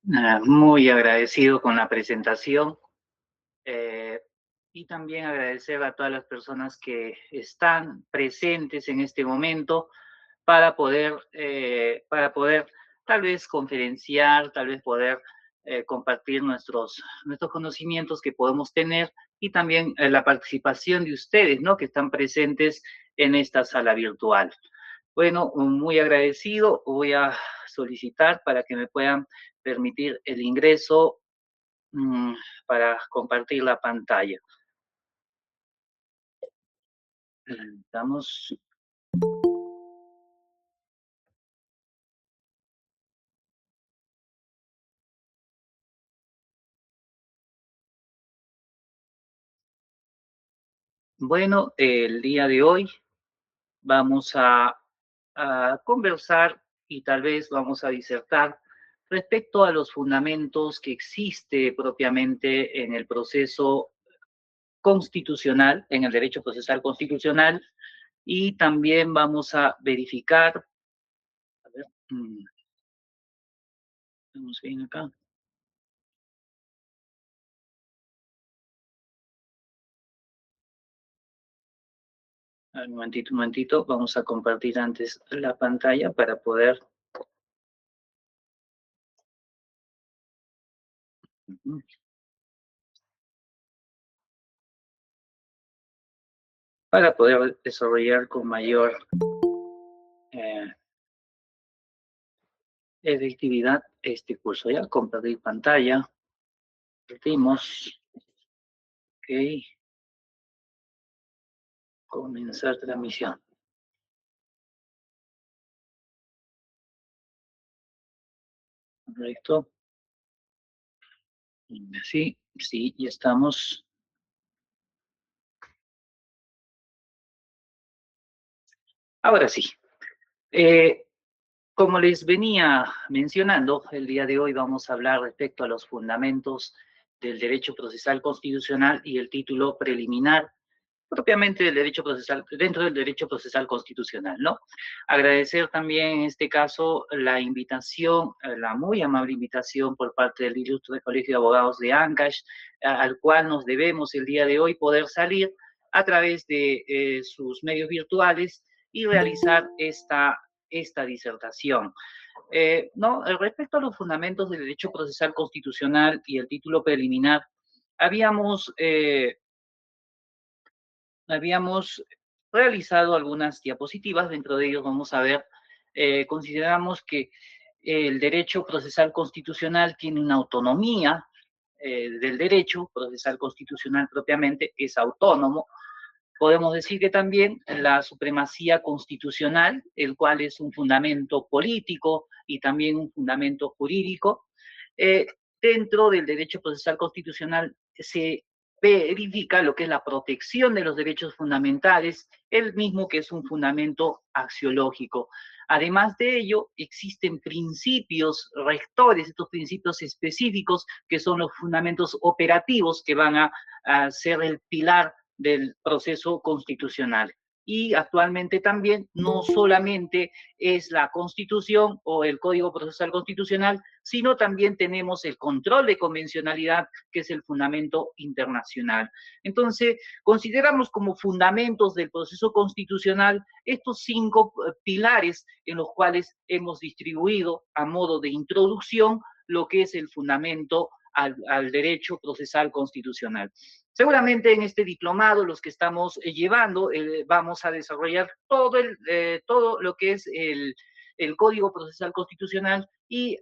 Muy agradecido con la presentación eh, y también agradecer a todas las personas que están presentes en este momento para poder tal vez conferenciar, tal vez poder compartir nuestros conocimientos que podemos tener y también la participación de ustedes, ¿no? Que están presentes en esta sala virtual. Bueno, muy agradecido. Voy a solicitar para que me puedan permitir el ingreso mm, para compartir la pantalla. Estamos. Bueno, el día de hoy vamos a conversar y tal vez vamos a disertar respecto a los fundamentos que existe propiamente en el proceso constitucional, en el derecho procesal constitucional, y también vamos a verificar, a ver, vamos bien acá. A ver, un momentito, vamos a compartir antes la pantalla para poder desarrollar con mayor eh, efectividad este curso. Ya compartir pantalla, partimos, ok, comenzar transmisión, correcto, sí, sí, ya estamos. Ahora sí, eh, como les venía mencionando, el día de hoy vamos a hablar respecto a los fundamentos del derecho procesal constitucional y el título preliminar propiamente del derecho procesal, dentro del derecho procesal constitucional, ¿no? Agradecer también en este caso la invitación, la muy amable invitación por parte del Ilustre Colegio de Abogados de Ancash, al cual nos debemos el día de hoy poder salir a través de sus medios virtuales y realizar esta disertación. No, respecto a los fundamentos del derecho procesal constitucional y el título preliminar, habíamos habíamos realizado algunas diapositivas, dentro de ellos vamos a ver, consideramos que el derecho procesal constitucional tiene una autonomía del derecho procesal constitucional propiamente, es autónomo. Podemos decir que también la supremacía constitucional, el cual es un fundamento político y también un fundamento jurídico, eh, dentro del derecho procesal constitucional se verifica lo que es la protección de los derechos fundamentales, el mismo que es un fundamento axiológico. Además de ello, existen principios rectores, estos principios específicos que son los fundamentos operativos que van a ser el pilar del proceso constitucional. Y actualmente también no solamente es la Constitución o el Código Procesal Constitucional, sino también tenemos el control de convencionalidad, que es el fundamento internacional. Entonces, consideramos como fundamentos del proceso constitucional estos 5 pilares en los cuales hemos distribuido a modo de introducción lo que es el fundamento al derecho procesal constitucional. Seguramente en este diplomado, los que estamos llevando, vamos a desarrollar todo lo que es el Código Procesal Constitucional y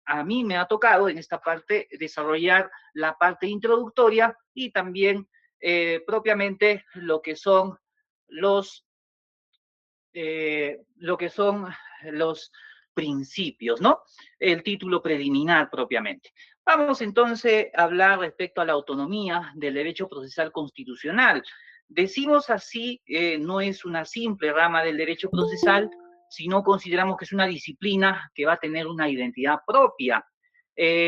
a mí me ha tocado en esta parte desarrollar la parte introductoria y también propiamente los, lo que son los principios, ¿no? El título preliminar propiamente. Vamos entonces a hablar respecto a la autonomía del derecho procesal constitucional. Decimos así, no es una simple rama del derecho procesal, sino consideramos que es una disciplina que va a tener una identidad propia.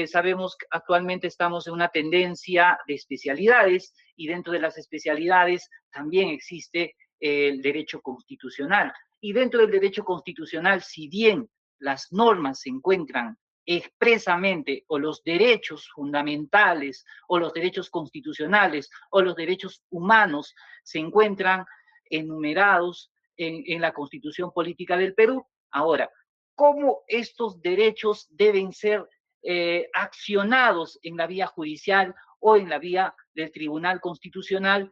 Sabemos que actualmente estamos en una tendencia de especialidades y dentro de las especialidades también existe el derecho constitucional. Y dentro del derecho constitucional, si bien las normas se encuentran expresamente o los derechos fundamentales o los derechos constitucionales o los derechos humanos se encuentran enumerados en la Constitución Política del Perú. Ahora, ¿cómo estos derechos deben ser accionados en la vía judicial o en la vía del Tribunal Constitucional?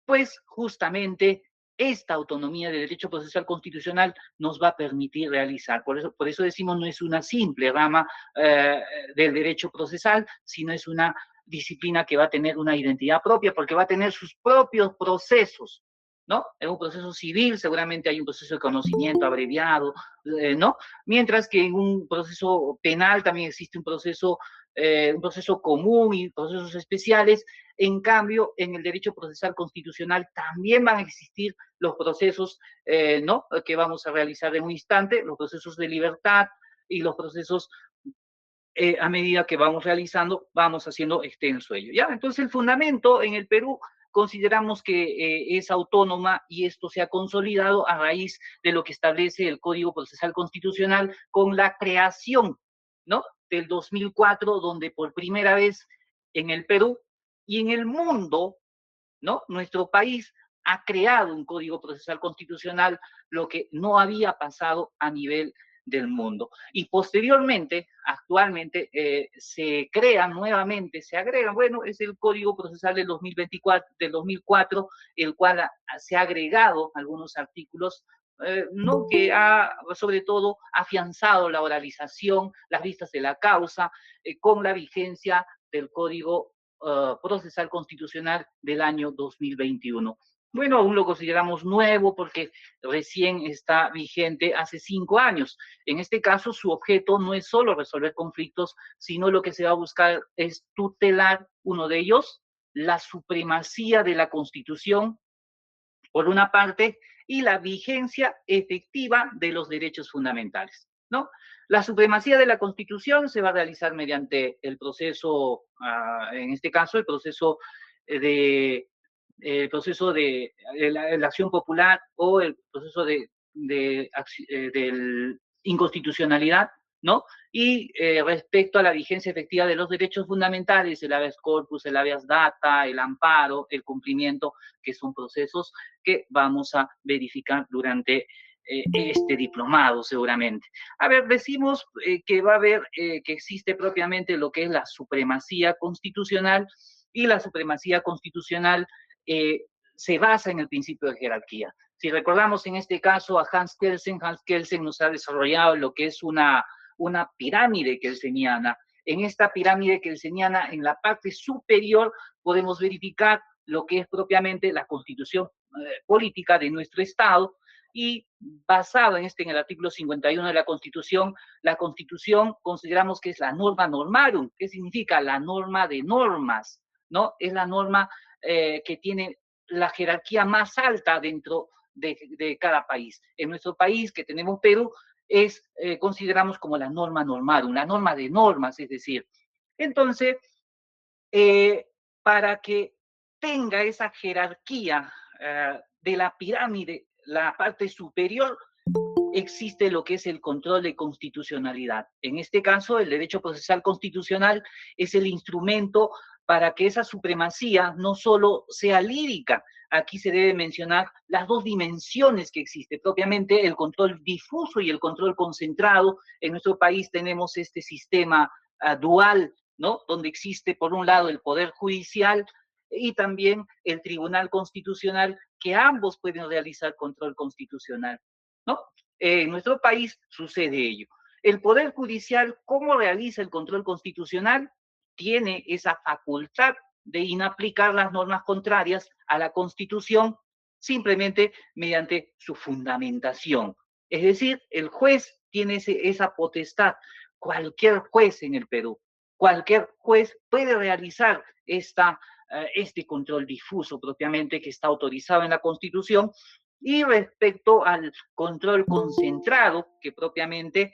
Pues justamente esta autonomía del derecho procesal constitucional nos va a permitir realizar. Por eso decimos, no es una simple rama del derecho procesal, sino es una disciplina que va a tener una identidad propia, porque va a tener sus propios procesos, ¿no? En un proceso civil seguramente hay un proceso de conocimiento abreviado, ¿no? Mientras que en un proceso penal también existe un proceso común y procesos especiales. En cambio, en el derecho procesal constitucional también van a existir los procesos, ¿no?, que vamos a realizar en un instante, los procesos de libertad y los procesos a medida que vamos realizando, vamos haciendo extenso ello, ¿ya? Entonces, el fundamento en el Perú consideramos que es autónoma y esto se ha consolidado a raíz de lo que establece el Código Procesal Constitucional con la creación, ¿no?, del 2004, donde por primera vez en el Perú y en el mundo, ¿no?, nuestro país ha creado un Código Procesal Constitucional, lo que no había pasado a nivel del mundo. Y posteriormente, actualmente, se crea nuevamente, se agrega, bueno, es el Código Procesal del 2024, del 2004, el cual se ha agregado algunos artículos, ¿no?, que ha, sobre todo, afianzado la oralización, las vistas de la causa, con la vigencia del Código Procesal Constitucional del año 2021. Bueno, aún lo consideramos nuevo porque recién está vigente hace 5 años. En este caso, su objeto no es solo resolver conflictos, sino lo que se va a buscar es tutelar, uno de ellos, la supremacía de la Constitución, por una parte, y la vigencia efectiva de los derechos fundamentales, ¿no? La supremacía de la Constitución se va a realizar mediante el proceso, en este caso, la acción popular o el proceso de inconstitucionalidad, ¿no? Y respecto a la vigencia efectiva de los derechos fundamentales, el habeas corpus, el habeas data, el amparo, el cumplimiento, que son procesos que vamos a verificar durante este diplomado seguramente. A ver, decimos que va a haber, que existe propiamente lo que es la supremacía constitucional, y la supremacía constitucional se basa en el principio de jerarquía. Si recordamos en este caso a Hans Kelsen nos ha desarrollado lo que es una pirámide kelseniana. En esta pirámide kelseniana, en la parte superior, podemos verificar lo que es propiamente la constitución política de nuestro Estado, y basado en el artículo 51 de la Constitución consideramos que es la norma normarum. ¿Qué significa? La norma de normas, ¿no? Es la norma que tiene la jerarquía más alta dentro de cada país. En nuestro país, que tenemos Perú, consideramos como la norma normarum, la norma de normas, es decir. Entonces, para que tenga esa jerarquía de la pirámide, la parte superior, existe lo que es el control de constitucionalidad. En este caso, el derecho procesal constitucional es el instrumento para que esa supremacía no solo sea lírica. Aquí se debe mencionar las dos dimensiones que existen, propiamente el control difuso y el control concentrado. En nuestro país tenemos este sistema dual, ¿no?, donde existe por un lado el Poder Judicial y también el Tribunal Constitucional, que ambos pueden realizar control constitucional, ¿no? En nuestro país sucede ello. El Poder Judicial, ¿cómo realiza el control constitucional? Tiene esa facultad de inaplicar las normas contrarias a la Constitución simplemente mediante su fundamentación. Es decir, el juez tiene esa potestad. Cualquier juez en el Perú, cualquier juez puede realizar este control difuso propiamente que está autorizado en la Constitución. Y respecto al control concentrado, que propiamente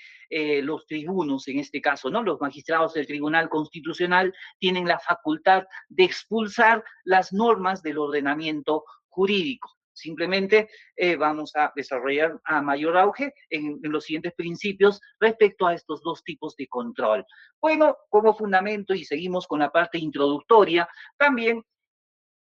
los tribunos, en este caso, ¿no?, los magistrados del Tribunal Constitucional, tienen la facultad de expulsar las normas del ordenamiento jurídico. Simplemente vamos a desarrollar a mayor auge en los siguientes principios respecto a estos dos tipos de control. Bueno, como fundamento, y seguimos con la parte introductoria, también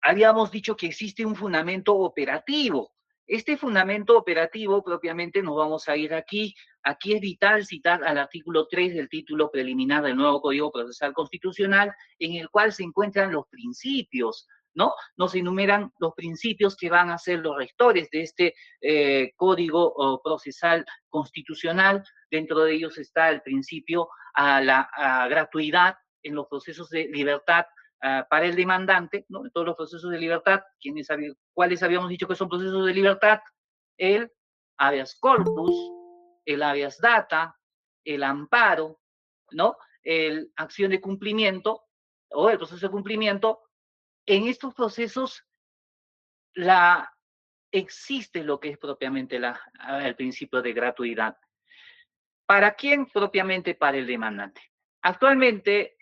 habíamos dicho que existe un fundamento operativo. Este fundamento operativo, propiamente, nos vamos a ir aquí. Aquí es vital citar al artículo 3 del título preliminar del nuevo Código Procesal Constitucional, en el cual se encuentran los principios, ¿no? Nos enumeran los principios que van a ser los rectores de este Código Procesal Constitucional. Dentro de ellos está el principio a la gratuidad en los procesos de libertad para el demandante, ¿no? En todos los procesos de libertad, ¿cuáles habíamos dicho que son procesos de libertad? El habeas corpus, el habeas data, el amparo, ¿no? El acción de cumplimiento o el proceso de cumplimiento. En estos procesos existe lo que es propiamente el principio de gratuidad. ¿Para quién? Propiamente para el demandante. Actualmente,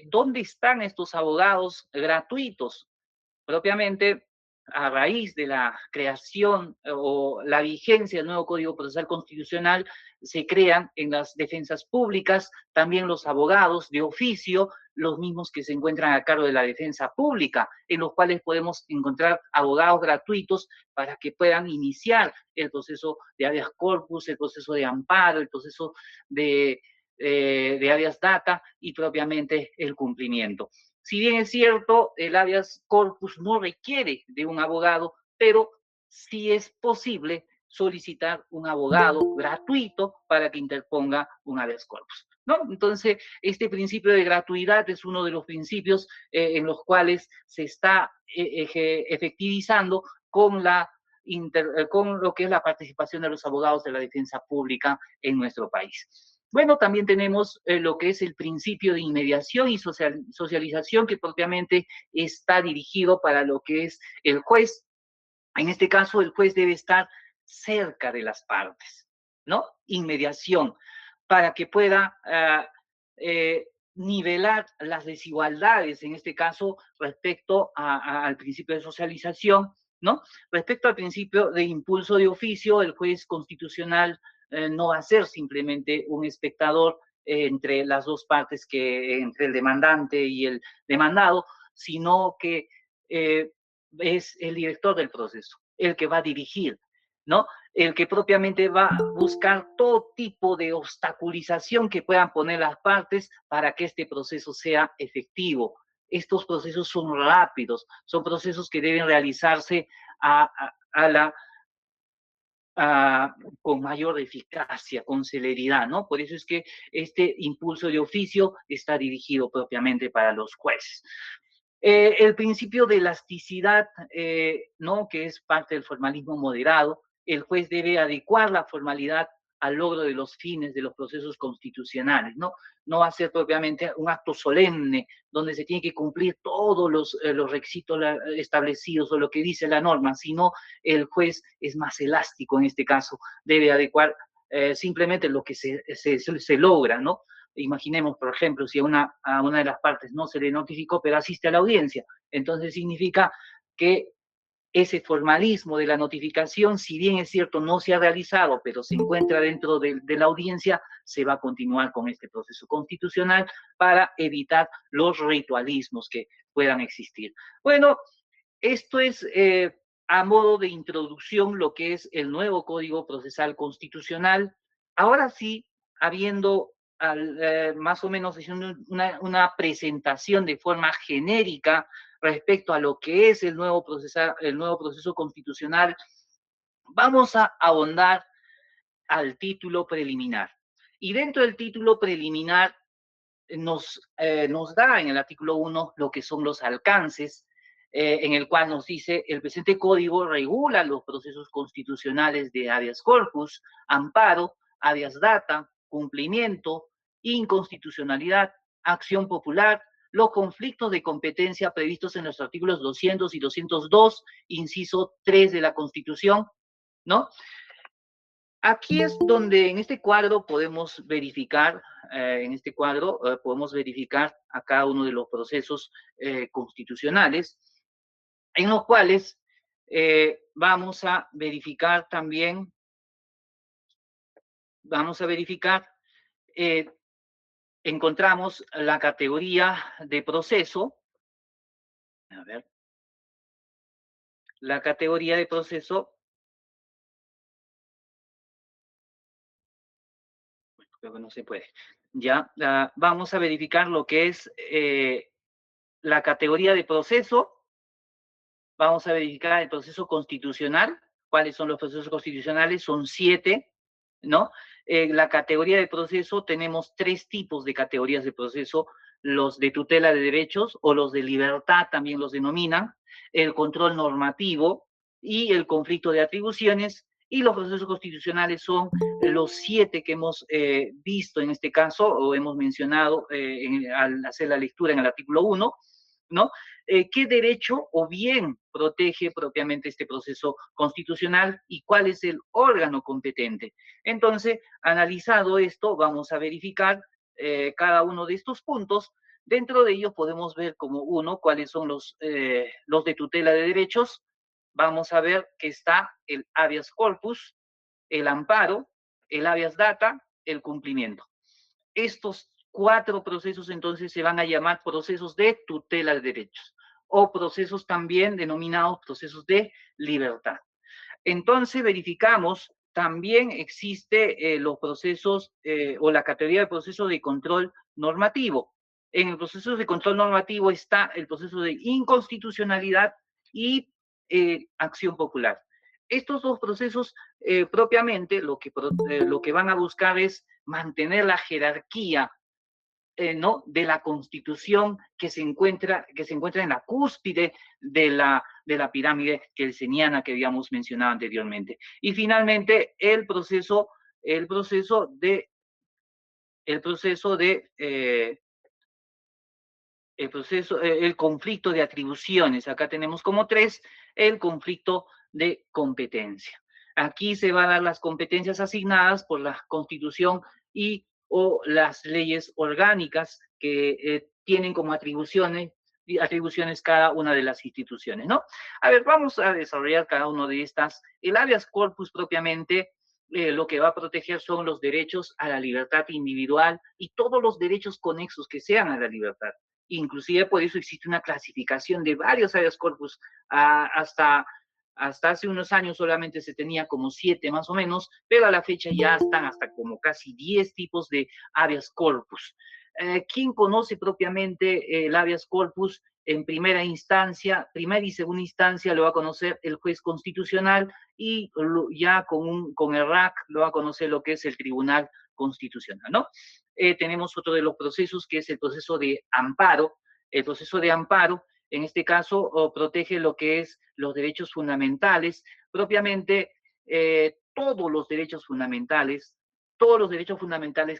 ¿dónde están estos abogados gratuitos? Propiamente, a raíz de la creación o la vigencia del nuevo Código Procesal Constitucional, se crean en las defensas públicas también los abogados de oficio, los mismos que se encuentran a cargo de la defensa pública, en los cuales podemos encontrar abogados gratuitos para que puedan iniciar el proceso de habeas corpus, el proceso de amparo, el proceso de habeas data y propiamente el cumplimiento. Si bien es cierto, el habeas corpus no requiere de un abogado, pero sí es posible solicitar un abogado gratuito para que interponga un habeas corpus, ¿no? Entonces, este principio de gratuidad es uno de los principios en los cuales se está efectivizando con con lo que es la participación de los abogados de la defensa pública en nuestro país. Bueno, también tenemos lo que es el principio de inmediación y socialización, que propiamente está dirigido para lo que es el juez. En este caso, el juez debe estar cerca de las partes, ¿no? Inmediación, para que pueda nivelar las desigualdades, en este caso, respecto al principio de socialización, ¿no? Respecto al principio de impulso de oficio, el juez constitucional no va a ser simplemente un espectador entre las dos partes, entre el demandante y el demandado, sino que es el director del proceso, el que va a dirigir, ¿no? El que propiamente va a buscar todo tipo de obstaculización que puedan poner las partes para que este proceso sea efectivo. Estos procesos son rápidos, son procesos que deben realizarse a la con mayor eficacia, con celeridad, ¿no? Por eso es que este impulso de oficio está dirigido propiamente para los jueces. El principio de elasticidad, ¿no? Que es parte del formalismo moderado, el juez debe adecuar la formalidad al logro de los fines de los procesos constitucionales, ¿no? No va a ser propiamente un acto solemne donde se tiene que cumplir todos los requisitos establecidos o lo que dice la norma, sino el juez es más elástico en este caso, debe adecuar simplemente lo que se logra, ¿no? Imaginemos, por ejemplo, si a una de las partes no se le notificó, pero asiste a la audiencia, entonces significa que ese formalismo de la notificación, si bien es cierto, no se ha realizado, pero se encuentra dentro de la audiencia, se va a continuar con este proceso constitucional para evitar los ritualismos que puedan existir. Bueno, esto es a modo de introducción lo que es el nuevo Código Procesal Constitucional. Ahora sí, habiendo más o menos haciendo una presentación de forma genérica respecto a lo que es el nuevo proceso constitucional, vamos a ahondar al título preliminar. Y dentro del título preliminar nos da en el artículo 1 lo que son los alcances, en el cual nos dice el presente código regula los procesos constitucionales de habeas corpus, amparo, habeas data, cumplimiento, inconstitucionalidad, acción popular, los conflictos de competencia previstos en los artículos 200 y 202, inciso 3 de la Constitución, ¿no? Aquí es donde en este cuadro podemos verificar, podemos verificar a cada uno de los procesos constitucionales, en los cuales Vamos a verificar también, eh, encontramos la categoría de proceso. A ver, la categoría de proceso, creo que no se puede. Ya, vamos a verificar lo que es la categoría de proceso. Vamos a verificar el proceso constitucional. ¿Cuáles son los procesos constitucionales? Son 7, ¿no? La categoría de proceso, tenemos 3 tipos de categorías de proceso: los de tutela de derechos o los de libertad, también los denominan, el control normativo y el conflicto de atribuciones. Y los procesos constitucionales son los 7 que hemos visto en este caso, o hemos mencionado al hacer la lectura en el artículo 1, ¿no? ¿Qué derecho o bien protege propiamente este proceso constitucional y cuál es el órgano competente? Entonces, analizado esto, vamos a verificar cada uno de estos puntos. Dentro de ellos podemos ver como uno cuáles son los de tutela de derechos. Vamos a ver que está el habeas corpus, el amparo, el habeas data, el cumplimiento. Estos 4 procesos entonces se van a llamar procesos de tutela de derechos o procesos también denominados procesos de libertad. Entonces verificamos, también existe los procesos o la categoría de proceso de control normativo. En el proceso de control normativo está el proceso de inconstitucionalidad y acción popular. Estos 2 procesos propiamente lo que van a buscar es mantener la jerarquía ¿no? de la Constitución que se encuentra en la cúspide de la pirámide kelseniana que habíamos mencionado anteriormente. Y finalmente el proceso de el conflicto de atribuciones. Acá tenemos como 3, el conflicto de competencia. Aquí se van a dar las competencias asignadas por la Constitución y o las leyes orgánicas que tienen como atribuciones cada una de las instituciones, ¿no? A ver, vamos a desarrollar cada una de estas. El habeas corpus propiamente lo que va a proteger son los derechos a la libertad individual y todos los derechos conexos que sean a la libertad. Inclusive por eso existe una clasificación de varios habeas corpus. Hasta hace unos años solamente se tenía como 7 más o menos, pero a la fecha ya están hasta como casi 10 tipos de habeas corpus. ¿Quién conoce propiamente el habeas corpus? En primera y segunda instancia lo va a conocer el juez constitucional y ya con el RAC lo va a conocer lo que es el Tribunal Constitucional, ¿no? Tenemos otro de los procesos que es el proceso de amparo. El proceso de amparo, en este caso, protege lo que es los derechos fundamentales, propiamente todos los derechos fundamentales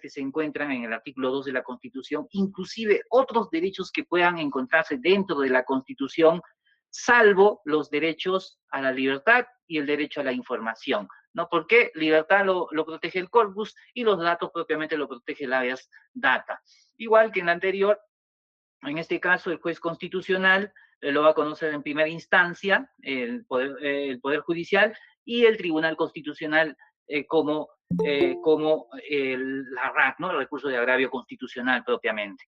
que se encuentran en el artículo 2 de la Constitución, inclusive otros derechos que puedan encontrarse dentro de la Constitución, salvo los derechos a la libertad y el derecho a la información, ¿no? Porque libertad lo protege el corpus y los datos propiamente lo protege el habeas data. Igual que en la anterior, en este caso el juez constitucional lo va a conocer en primera instancia el Poder Judicial y el Tribunal Constitucional como la RAC, ¿no? El recurso de agravio constitucional propiamente.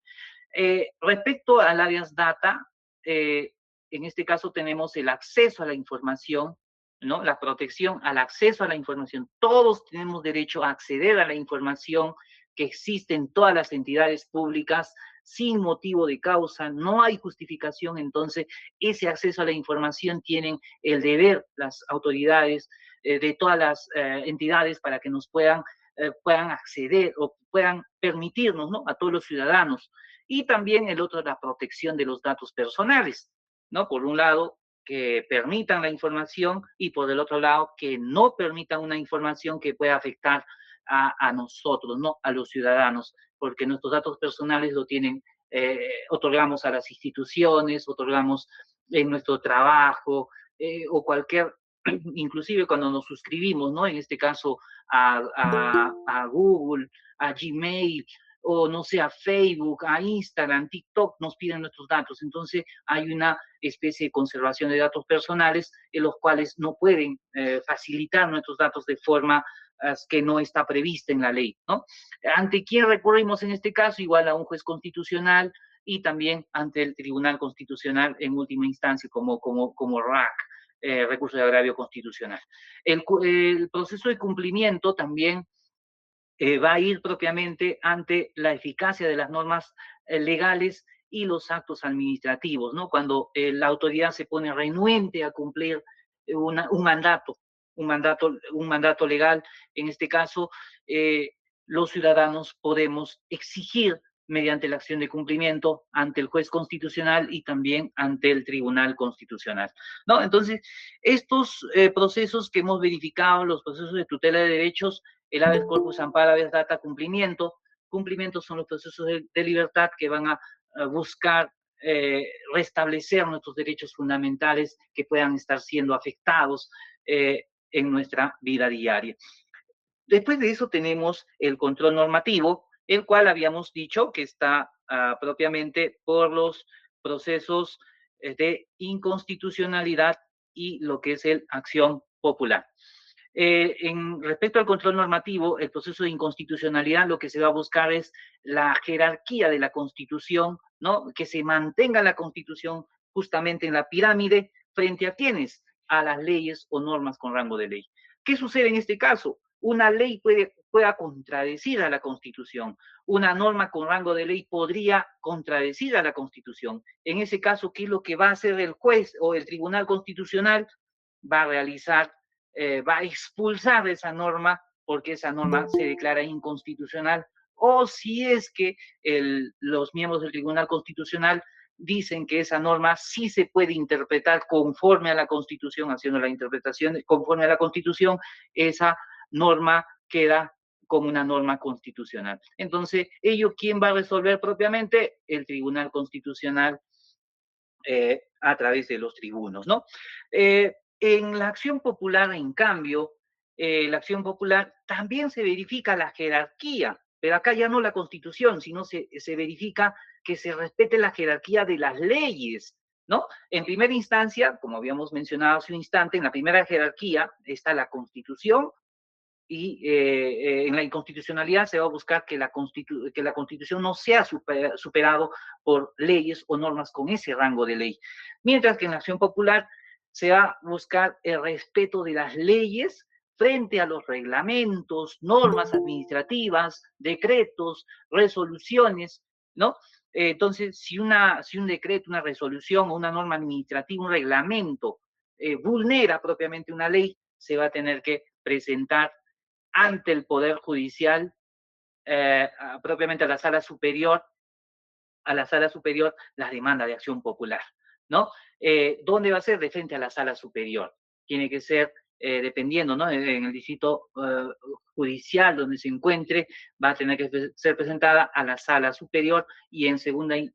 Respecto al habeas data, en este caso tenemos el acceso a la información, ¿no? La protección al acceso a la información. Todos tenemos derecho a acceder a la información que existe en todas las entidades públicas sin motivo de causa, no hay justificación. Entonces ese acceso a la información tienen el deber las autoridades de todas las entidades para que nos puedan acceder o puedan permitirnos, ¿no? A todos los ciudadanos. Y también el otro, la protección de los datos personales, ¿no? Por un lado, que permitan la información y por el otro lado, que no permitan una información que pueda afectar a nosotros, ¿no? A los ciudadanos, porque nuestros datos personales lo tienen, otorgamos a las instituciones, otorgamos en nuestro trabajo o cualquier, inclusive cuando nos suscribimos, ¿no? En este caso a Google, a Gmail o no sé, a Facebook, a Instagram, TikTok, nos piden nuestros datos. Entonces hay una especie de conservación de datos personales en los cuales no pueden facilitar nuestros datos de forma que no está prevista en la ley, ¿no? ¿Ante quién recurrimos en este caso? Igual a un juez constitucional y también ante el Tribunal Constitucional en última instancia como RAC, recurso de agravio constitucional. El proceso de cumplimiento también va a ir propiamente ante la eficacia de las normas legales y los actos administrativos, ¿no? Cuando la autoridad se pone renuente a cumplir un mandato legal, en este caso, los ciudadanos podemos exigir mediante la acción de cumplimiento ante el juez constitucional y también ante el Tribunal Constitucional, ¿no? Entonces, estos procesos que hemos verificado, los procesos de tutela de derechos, el habeas corpus, amparo, habeas data, cumplimiento. Cumplimiento son los procesos de libertad que van a buscar restablecer nuestros derechos fundamentales que puedan estar siendo afectados en nuestra vida diaria. Después de eso tenemos el control normativo, el cual habíamos dicho que está propiamente por los procesos de inconstitucionalidad y lo que es el acción popular. Respecto al control normativo, el proceso de inconstitucionalidad, lo que se va a buscar es la jerarquía de la Constitución, ¿no? Que se mantenga la Constitución justamente en la pirámide frente a quienes, a las leyes o normas con rango de ley. ¿Qué sucede en este caso? Una ley pueda contradecir a la Constitución. Una norma con rango de ley podría contradecir a la Constitución. En ese caso, ¿qué es lo que va a hacer el juez o el Tribunal Constitucional? Va a realizar va a expulsar esa norma porque esa norma se declara inconstitucional, o si es que los miembros del Tribunal Constitucional dicen que esa norma sí se puede interpretar conforme a la Constitución, haciendo la interpretación conforme a la Constitución, esa norma queda como una norma constitucional. Entonces, ¿ello quién va a resolver propiamente? El Tribunal Constitucional a través de los tribunos, ¿no? En la acción popular, en cambio, la acción popular también se verifica la jerarquía, pero acá ya no la Constitución, sino se verifica que se respete la jerarquía de las leyes, ¿no? En primera instancia, como habíamos mencionado hace un instante, en la primera jerarquía está la Constitución, y en la inconstitucionalidad se va a buscar que la Constitución no sea superado por leyes o normas con ese rango de ley. Mientras que en la acción popular se va a buscar el respeto de las leyes frente a los reglamentos, normas administrativas, decretos, resoluciones, ¿no? Entonces, si un decreto, una resolución o una norma administrativa, un reglamento vulnera propiamente una ley, se va a tener que presentar ante el Poder Judicial, propiamente a la sala superior, las demandas de acción popular, ¿no? ¿Dónde va a ser? De frente a la sala superior. Tiene que ser, dependiendo, ¿no? En el distrito judicial donde se encuentre, va a tener que ser presentada a la sala superior y en segunda y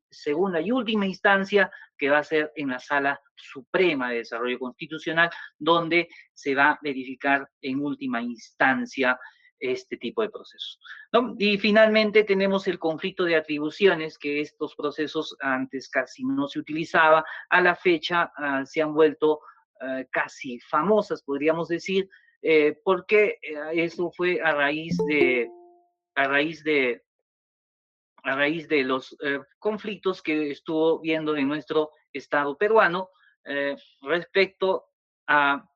última instancia, que va a ser en la sala suprema de desarrollo constitucional, donde se va a verificar en última instancia este tipo de procesos, ¿no? Y finalmente tenemos el conflicto de atribuciones, que estos procesos antes casi no se utilizaba, a la fecha se han vuelto casi famosas, podríamos decir, porque eso fue a raíz de, a raíz de los conflictos que estuvo viendo en nuestro Estado peruano respecto a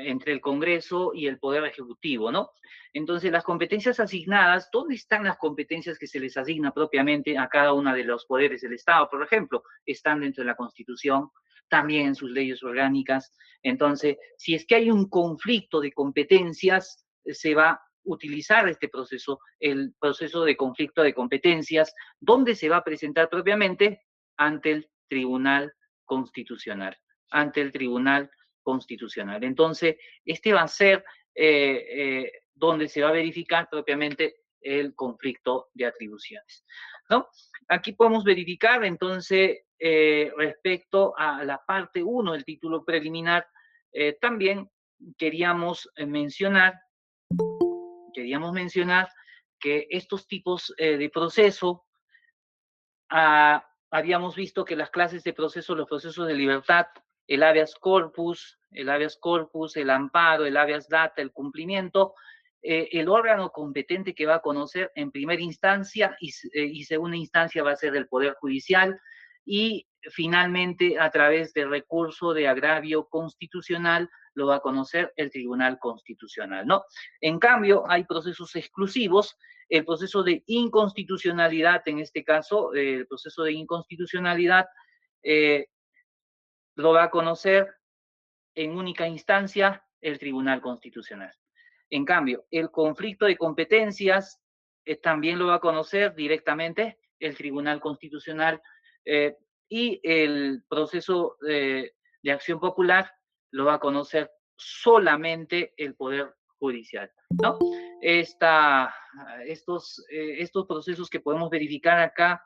entre el Congreso y el Poder Ejecutivo, ¿no? Entonces, las competencias asignadas, ¿dónde están las competencias que se les asigna propiamente a cada uno de los poderes del Estado? Por ejemplo, están dentro de la Constitución, también en sus leyes orgánicas. Entonces, si es que hay un conflicto de competencias, se va a utilizar este proceso, el proceso de conflicto de competencias, ¿dónde se va a presentar propiamente? Ante el Tribunal Constitucional, ante el Tribunal Constitucional. Entonces, este va a ser donde se va a verificar propiamente el conflicto de atribuciones, ¿no? Aquí podemos verificar, entonces, respecto a la parte 1 del título preliminar, también queríamos mencionar que estos tipos de proceso, habíamos visto que las clases de proceso, los procesos de libertad, el habeas corpus, el amparo, el habeas data, el cumplimiento, el órgano competente que va a conocer en primera instancia y segunda instancia va a ser el Poder Judicial, y finalmente a través del recurso de agravio constitucional lo va a conocer el Tribunal Constitucional, ¿no? En cambio, hay procesos exclusivos. El proceso de inconstitucionalidad, en este caso, el proceso de inconstitucionalidad eh, lo va a conocer en única instancia el Tribunal Constitucional. En cambio, el conflicto de competencias también lo va a conocer directamente el Tribunal Constitucional, eh, y el proceso de acción popular lo va a conocer solamente el Poder Judicial, ¿no? Estos procesos que podemos verificar acá,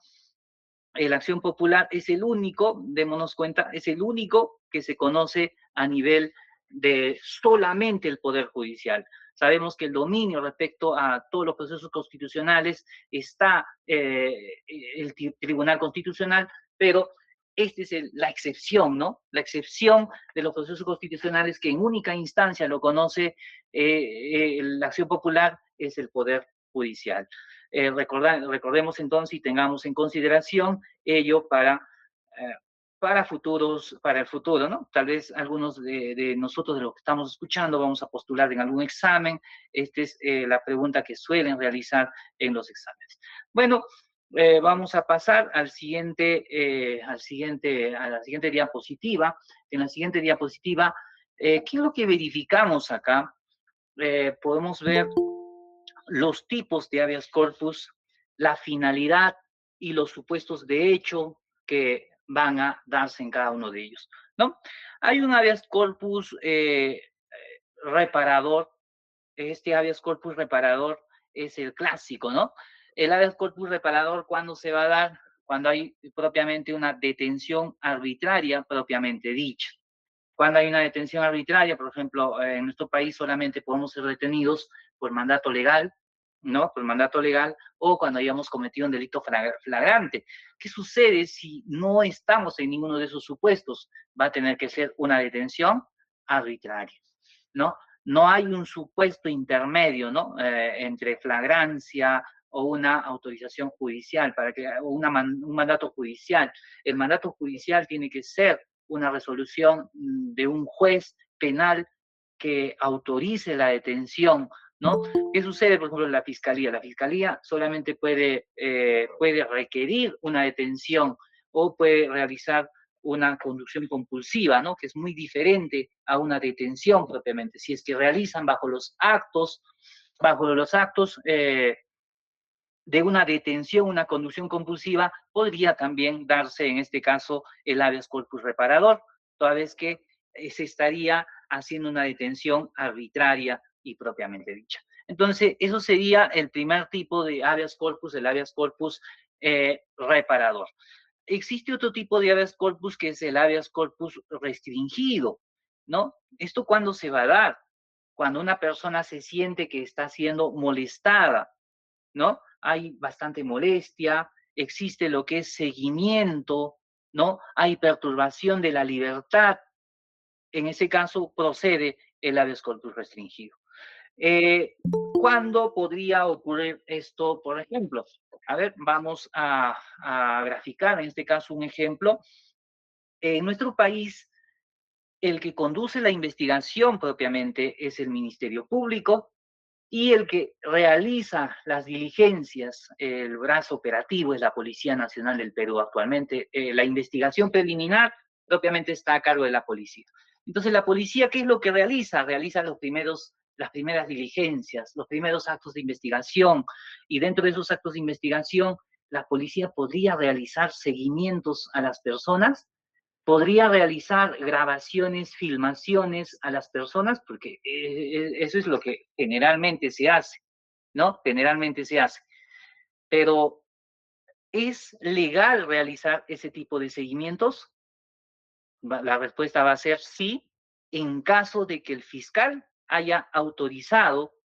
la acción popular es el único, démonos cuenta, es el único que se conoce a nivel de solamente el Poder Judicial. Sabemos que el dominio respecto a todos los procesos constitucionales está el Tribunal Constitucional, pero esta es la excepción, ¿no? La excepción de los procesos constitucionales que en única instancia lo conoce la acción popular es el Poder Judicial. Recordemos entonces y tengamos en consideración ello para el futuro, ¿no? Tal vez algunos de nosotros de los que estamos escuchando vamos a postular en algún examen. Esta es la pregunta que suelen realizar en los exámenes. Bueno, vamos a pasar a la siguiente diapositiva. En la siguiente diapositiva, ¿qué es lo que verificamos acá? Podemos ver los tipos de habeas corpus, la finalidad y los supuestos de hecho que van a darse en cada uno de ellos, ¿no? Hay un habeas corpus reparador. Este habeas corpus reparador es el clásico, ¿no? El habeas corpus reparador, ¿cuándo se va a dar? Cuando hay propiamente una detención arbitraria propiamente dicha. Cuando hay una detención arbitraria, por ejemplo, en nuestro país solamente podemos ser detenidos por mandato legal, ¿no? Por mandato legal, o cuando hayamos cometido un delito flagrante. ¿Qué sucede si no estamos en ninguno de esos supuestos? Va a tener que ser una detención arbitraria, ¿no? No hay un supuesto intermedio, ¿no? Entre flagrancia o una autorización judicial, o un mandato judicial. El mandato judicial tiene que ser una resolución de un juez penal que autorice la detención, ¿no? ¿Qué sucede, por ejemplo, en la fiscalía? La fiscalía solamente puede requerir una detención o puede realizar una conducción compulsiva, ¿no? Que es muy diferente a una detención propiamente. Si es que realizan bajo los actos de una detención, una conducción compulsiva, podría también darse en este caso el habeas corpus reparador, toda vez que se estaría haciendo una detención arbitraria y propiamente dicha. Entonces, eso sería el primer tipo de habeas corpus, el habeas corpus reparador. Existe otro tipo de habeas corpus que es el habeas corpus restringido, ¿no? ¿Esto cuándo se va a dar? Cuando una persona se siente que está siendo molestada, ¿no? Hay bastante molestia, existe lo que es seguimiento, ¿no? Hay perturbación de la libertad. En ese caso procede el habeas corpus restringido. ¿Cuándo podría ocurrir esto, por ejemplo? A ver, vamos a graficar en este caso un ejemplo. En nuestro país, el que conduce la investigación propiamente es el Ministerio Público, y el que realiza las diligencias, el brazo operativo, es la Policía Nacional del Perú actualmente. La investigación preliminar propiamente está a cargo de la policía. Entonces, la policía, ¿qué es lo que realiza? Realiza las primeras diligencias, los primeros actos de investigación, y dentro de esos actos de investigación, la policía podría realizar seguimientos a las personas, podría realizar grabaciones, filmaciones a las personas, porque eso es lo que generalmente se hace, ¿no? Generalmente se hace. Pero, ¿es legal realizar ese tipo de seguimientos? La respuesta va a ser sí, en caso de que el fiscal haya autorizado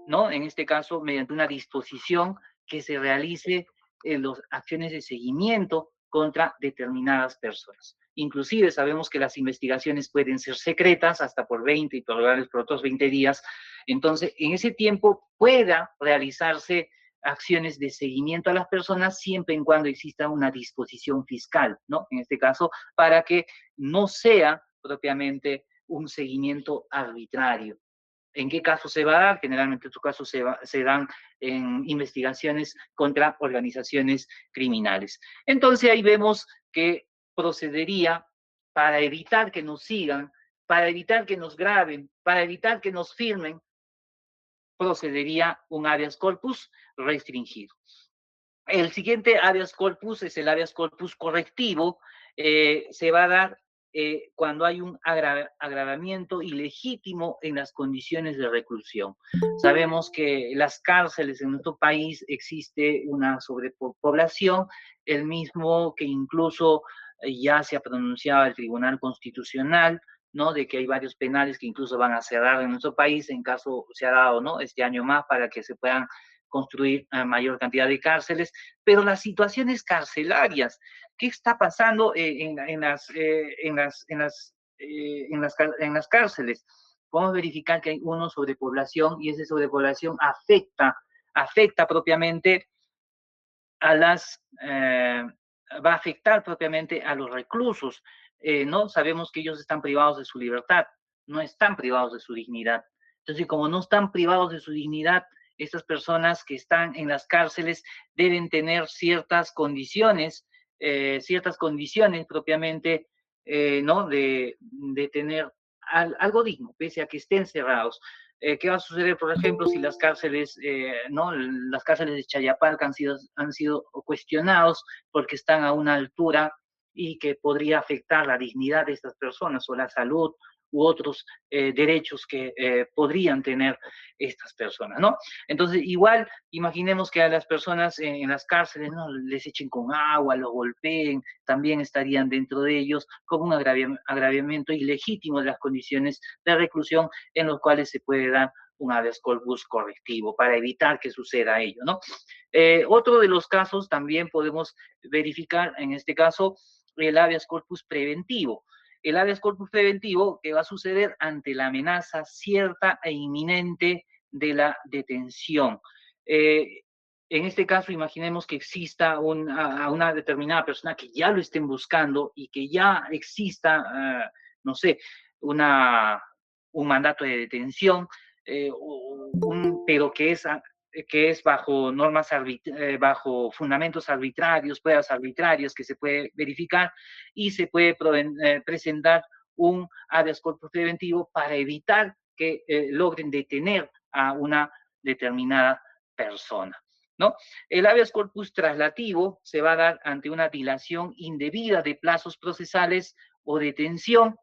¿no? En este caso, mediante una disposición que se realice las acciones de seguimiento contra determinadas personas. Inclusive sabemos que las investigaciones pueden ser secretas hasta por 20 y por otros 20 días. Entonces, en ese tiempo pueda realizarse acciones de seguimiento a las personas siempre y cuando exista una disposición fiscal, ¿no? En este caso, para que no sea propiamente un seguimiento arbitrario. ¿En qué caso se va a dar? Generalmente estos casos se dan en investigaciones contra organizaciones criminales. Entonces ahí vemos que procedería para evitar que nos sigan, para evitar que nos graben, para evitar que nos firmen, procedería un habeas corpus restringido. El siguiente habeas corpus es el habeas corpus correctivo. Se va a dar cuando hay un agravamiento ilegítimo en las condiciones de reclusión. Sabemos que en las cárceles en nuestro país existe una sobrepoblación, el mismo que incluso ya se ha pronunciado el Tribunal Constitucional, ¿no? De que hay varios penales que incluso van a cerrar en nuestro país en caso se ha dado, ¿no? Este año más para que se puedan construir mayor cantidad de cárceles, pero las situaciones carcelarias, ¿qué está pasando en las cárceles? Podemos verificar que hay una sobrepoblación y esa sobrepoblación afecta propiamente a va a afectar propiamente a los reclusos, ¿no? Sabemos que ellos están privados de su libertad, no están privados de su dignidad. Entonces, como no están privados de su dignidad, estas personas que están en las cárceles deben tener ciertas condiciones propiamente, ¿no? De tener algo digno, pese a que estén cerrados. ¿Qué va a suceder, por ejemplo, si las cárceles, ¿no? Las cárceles de Chayapalca han sido cuestionados porque están a una altura y que podría afectar la dignidad de estas personas o la salud u otros derechos que podrían tener estas personas, ¿no? Entonces, igual, imaginemos que a las personas en las cárceles, ¿no? Les echen con agua, los golpeen, también estarían dentro de ellos como un agraviamiento ilegítimo de las condiciones de reclusión en los cuales se puede dar un habeas corpus correctivo para evitar que suceda ello, ¿no? Otro de los casos también podemos verificar, en este caso, el habeas corpus preventivo. El habeas corpus preventivo que va a suceder ante la amenaza cierta e inminente de la detención. En este caso, imaginemos que exista a una determinada persona que ya lo estén buscando y que ya exista, no sé, un mandato de detención, pero que es bajo bajo fundamentos arbitrarios, pruebas arbitrarias que se puede verificar y se puede presentar un habeas corpus preventivo para evitar que logren detener a una determinada persona, ¿no? El habeas corpus traslativo se va a dar ante una dilación indebida de plazos procesales o detención,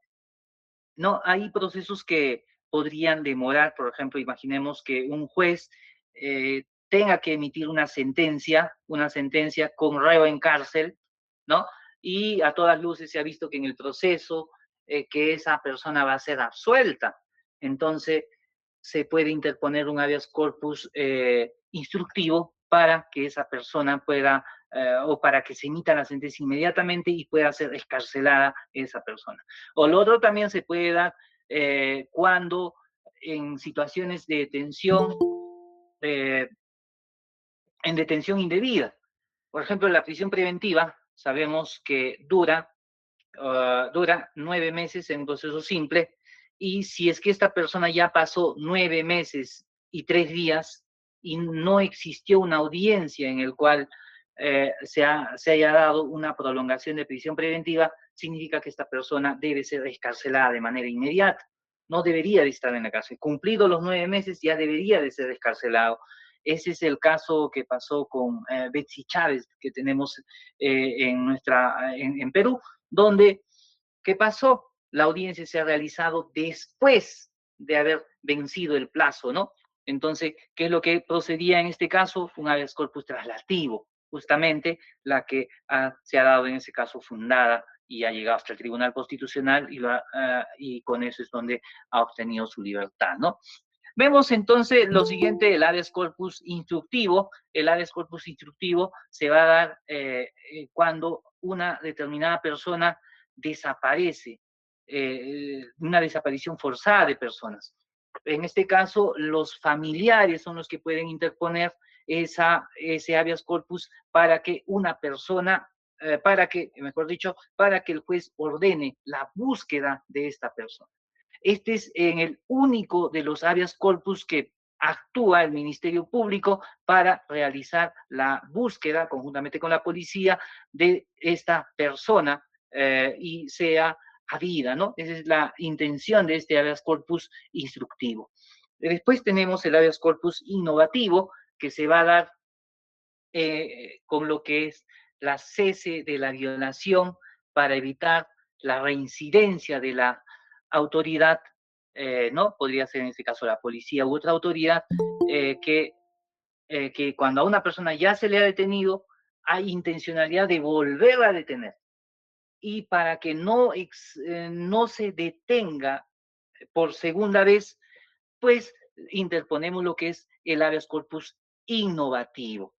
¿no? Hay procesos que podrían demorar, por ejemplo, imaginemos que un juez tenga que emitir una sentencia con reo en cárcel, ¿no? Y a todas luces se ha visto que en el proceso que esa persona va a ser absuelta. Entonces, se puede interponer un habeas corpus instructivo para que esa persona pueda, o para que se emita la sentencia inmediatamente y pueda ser excarcelada esa persona. O lo otro también se puede dar cuando en situaciones de detención, eh, en detención indebida. Por ejemplo, la prisión preventiva, sabemos que dura 9 meses en un proceso simple, y si es que esta persona ya pasó 9 meses y 3 días y no existió una audiencia en el cual se haya dado una prolongación de prisión preventiva, significa que esta persona debe ser descarcelada de manera inmediata. No debería de estar en la cárcel. Cumplidos los 9 meses ya debería de ser descarcelado. Ese es el caso que pasó con Betsy Chávez, que tenemos en Perú, donde, ¿qué pasó? La audiencia se ha realizado después de haber vencido el plazo, ¿no? Entonces, ¿qué es lo que procedía en este caso? Un habeas corpus traslativo, justamente la que se ha dado en ese caso fundada y ha llegado hasta el Tribunal Constitucional y con eso es donde ha obtenido su libertad, ¿no? Vemos entonces lo siguiente, el habeas corpus instructivo. El habeas corpus instructivo se va a dar cuando una determinada persona desaparece, una desaparición forzada de personas. En este caso, los familiares son los que pueden interponer ese habeas corpus para que una persona, mejor dicho, para que el juez ordene la búsqueda de esta persona. Este es en el único de los habeas corpus que actúa el Ministerio Público para realizar la búsqueda conjuntamente con la policía de esta persona y sea habida, ¿no? Esa es la intención de este habeas corpus instructivo. Después tenemos el habeas corpus innovativo, que se va a dar con lo que es la cese de la violación para evitar la reincidencia de la autoridad, ¿no? Podría ser en este caso la policía u otra autoridad, que cuando a una persona ya se le ha detenido, hay intencionalidad de volverla a detener. Y para que no se detenga por segunda vez, pues interponemos lo que es el habeas corpus innovativo.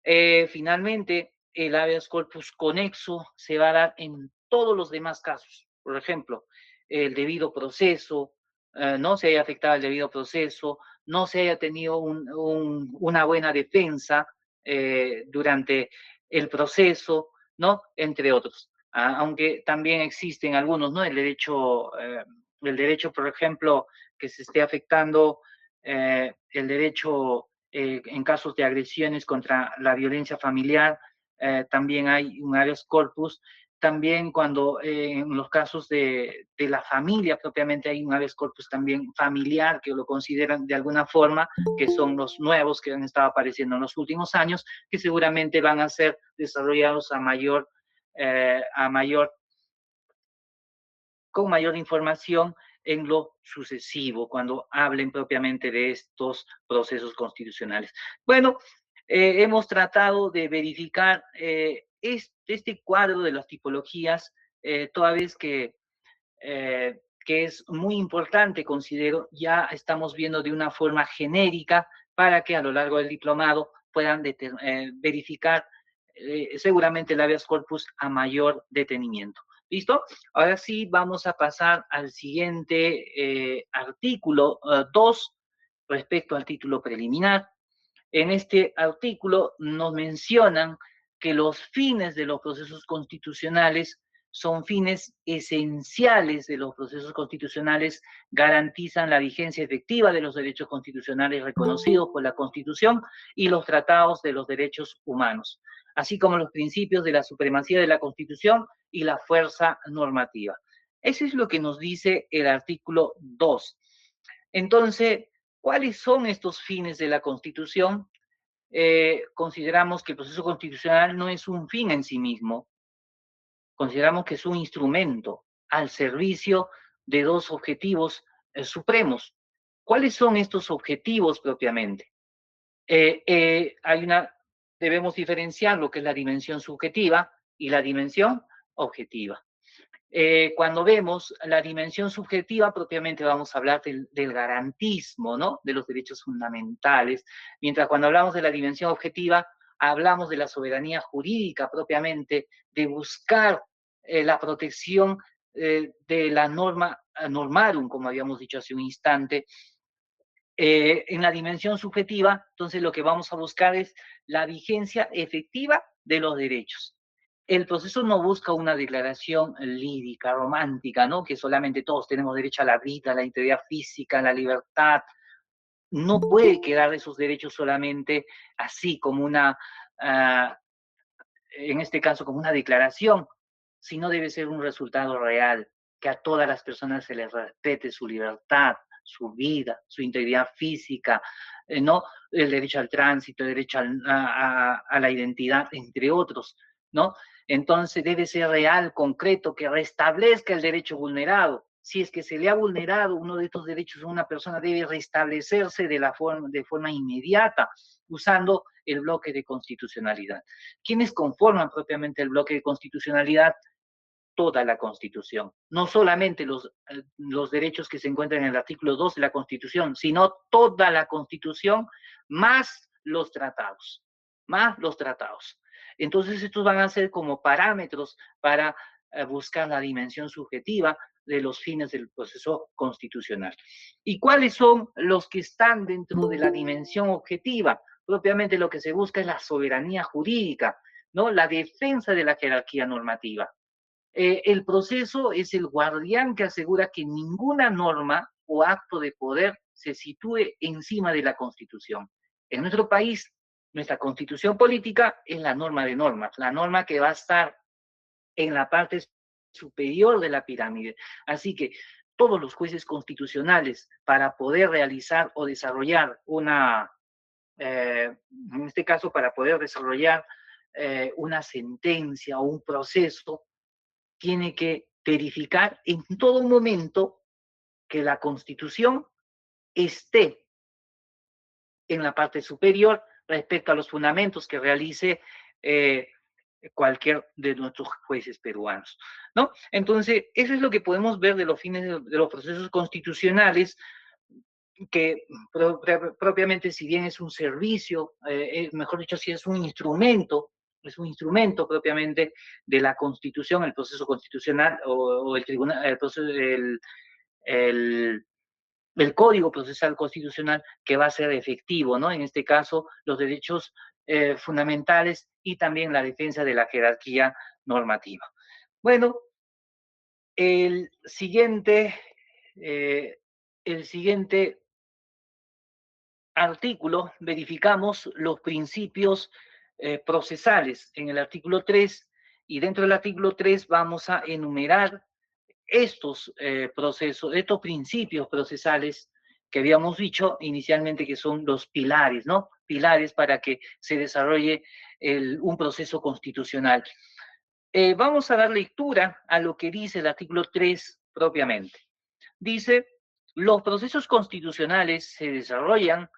Finalmente, el habeas corpus conexo se va a dar en todos los demás casos. Por ejemplo, el debido proceso, no se haya afectado el debido proceso, no se haya tenido una buena defensa durante el proceso, ¿no? Entre otros. Aunque también existen algunos, ¿no? El derecho, por ejemplo, que se esté afectando el derecho en casos de agresiones contra la violencia familiar, también hay un habeas corpus. También cuando en los casos de la familia propiamente hay un habeas corpus también familiar, que lo consideran de alguna forma, que son los nuevos que han estado apareciendo en los últimos años, que seguramente van a ser desarrollados con mayor información en lo sucesivo, cuando hablen propiamente de estos procesos constitucionales. Bueno, hemos tratado de verificar este cuadro de las tipologías, toda vez que es muy importante, considero, ya estamos viendo de una forma genérica para que a lo largo del diplomado puedan verificar seguramente el habeas corpus a mayor detenimiento. ¿Listo? Ahora sí, vamos a pasar al siguiente artículo 2 respecto al título preliminar. En este artículo nos mencionan que los fines de los procesos constitucionales son fines esenciales de los procesos constitucionales, garantizan la vigencia efectiva de los derechos constitucionales reconocidos por la Constitución y los tratados de los derechos humanos, así como los principios de la supremacía de la Constitución y la fuerza normativa. Eso es lo que nos dice el artículo 2. Entonces, ¿cuáles son estos fines de la Constitución? Consideramos que el proceso constitucional no es un fin en sí mismo, consideramos que es un instrumento al servicio de dos objetivos supremos. ¿Cuáles son estos objetivos propiamente? Debemos diferenciar lo que es la dimensión subjetiva y la dimensión objetiva. Cuando vemos la dimensión subjetiva, propiamente vamos a hablar del garantismo, ¿no? De los derechos fundamentales, mientras cuando hablamos de la dimensión objetiva, hablamos de la soberanía jurídica propiamente, de buscar la protección de la norma normarum, como habíamos dicho hace un instante. En la dimensión subjetiva, entonces lo que vamos a buscar es la vigencia efectiva de los derechos. El proceso no busca una declaración lírica, romántica, ¿no? Que solamente todos tenemos derecho a la vida, a la integridad física, a la libertad. No puede quedar esos derechos solamente así, como en este caso, como una declaración, sino debe ser un resultado real, que a todas las personas se les respete su libertad, su vida, su integridad física, ¿no? El derecho al tránsito, el derecho a la identidad, entre otros, ¿no? Entonces debe ser real, concreto, que restablezca el derecho vulnerado. Si es que se le ha vulnerado uno de estos derechos a una persona, debe restablecerse de forma inmediata, usando el bloque de constitucionalidad. ¿Quiénes conforman propiamente el bloque de constitucionalidad? toda la Constitución, no solamente los derechos que se encuentran en el artículo 2 de la Constitución, sino toda la Constitución más los tratados, más los tratados. Entonces estos van a ser como parámetros para buscar la dimensión subjetiva de los fines del proceso constitucional. ¿Y cuáles son los que están dentro de la dimensión objetiva? Propiamente lo que se busca es la soberanía jurídica, ¿no? La defensa de la jerarquía normativa. El proceso es el guardián que asegura que ninguna norma o acto de poder se sitúe encima de la Constitución. En nuestro país, nuestra Constitución política es la norma de normas, la norma que va a estar en la parte superior de la pirámide. Así que todos los jueces constitucionales, para poder realizar o desarrollar en este caso, para poder desarrollar una sentencia o un proceso, tiene que verificar en todo momento que la Constitución esté en la parte superior respecto a los fundamentos que realice cualquier de nuestros jueces peruanos, ¿no? Entonces, eso es lo que podemos ver de los fines de los procesos constitucionales, que propiamente, si bien es un servicio, mejor dicho, si es un instrumento propiamente de la Constitución, el proceso constitucional o el tribunal, el, el Código Procesal Constitucional, que va a ser efectivo, ¿no? En este caso, los derechos fundamentales y también la defensa de la jerarquía normativa. Bueno, el siguiente, el siguiente artículo, verificamos los principios procesales en el artículo 3, y dentro del artículo 3 vamos a enumerar estos procesos, estos principios procesales que habíamos dicho inicialmente que son los pilares, ¿no? Pilares para que se desarrolle un proceso constitucional. Vamos a dar lectura a lo que dice el artículo 3 propiamente. Dice: los procesos constitucionales se desarrollan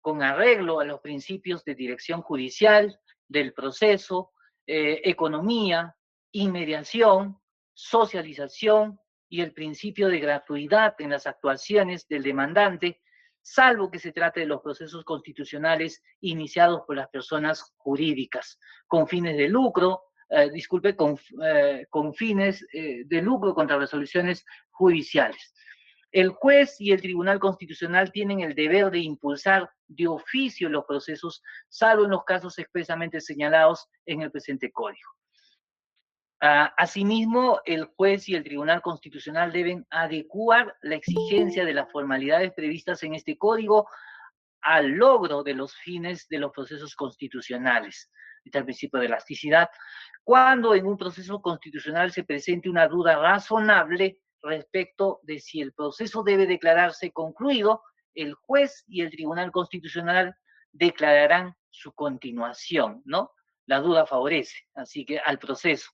con arreglo a los principios de dirección judicial, del proceso, economía, inmediación, socialización y el principio de gratuidad en las actuaciones del demandante, salvo que se trate de los procesos constitucionales iniciados por las personas jurídicas con fines de lucro, con fines de lucro contra resoluciones judiciales. El juez y el Tribunal Constitucional tienen el deber de impulsar de oficio los procesos, salvo en los casos expresamente señalados en el presente código. Asimismo, el juez y el Tribunal Constitucional deben adecuar la exigencia de las formalidades previstas en este código al logro de los fines de los procesos constitucionales. Está el principio de elasticidad. Cuando en un proceso constitucional se presente una duda razonable respecto de si el proceso debe declararse concluido, el juez y el Tribunal Constitucional declararán su continuación, ¿no? La duda favorece, así que al proceso.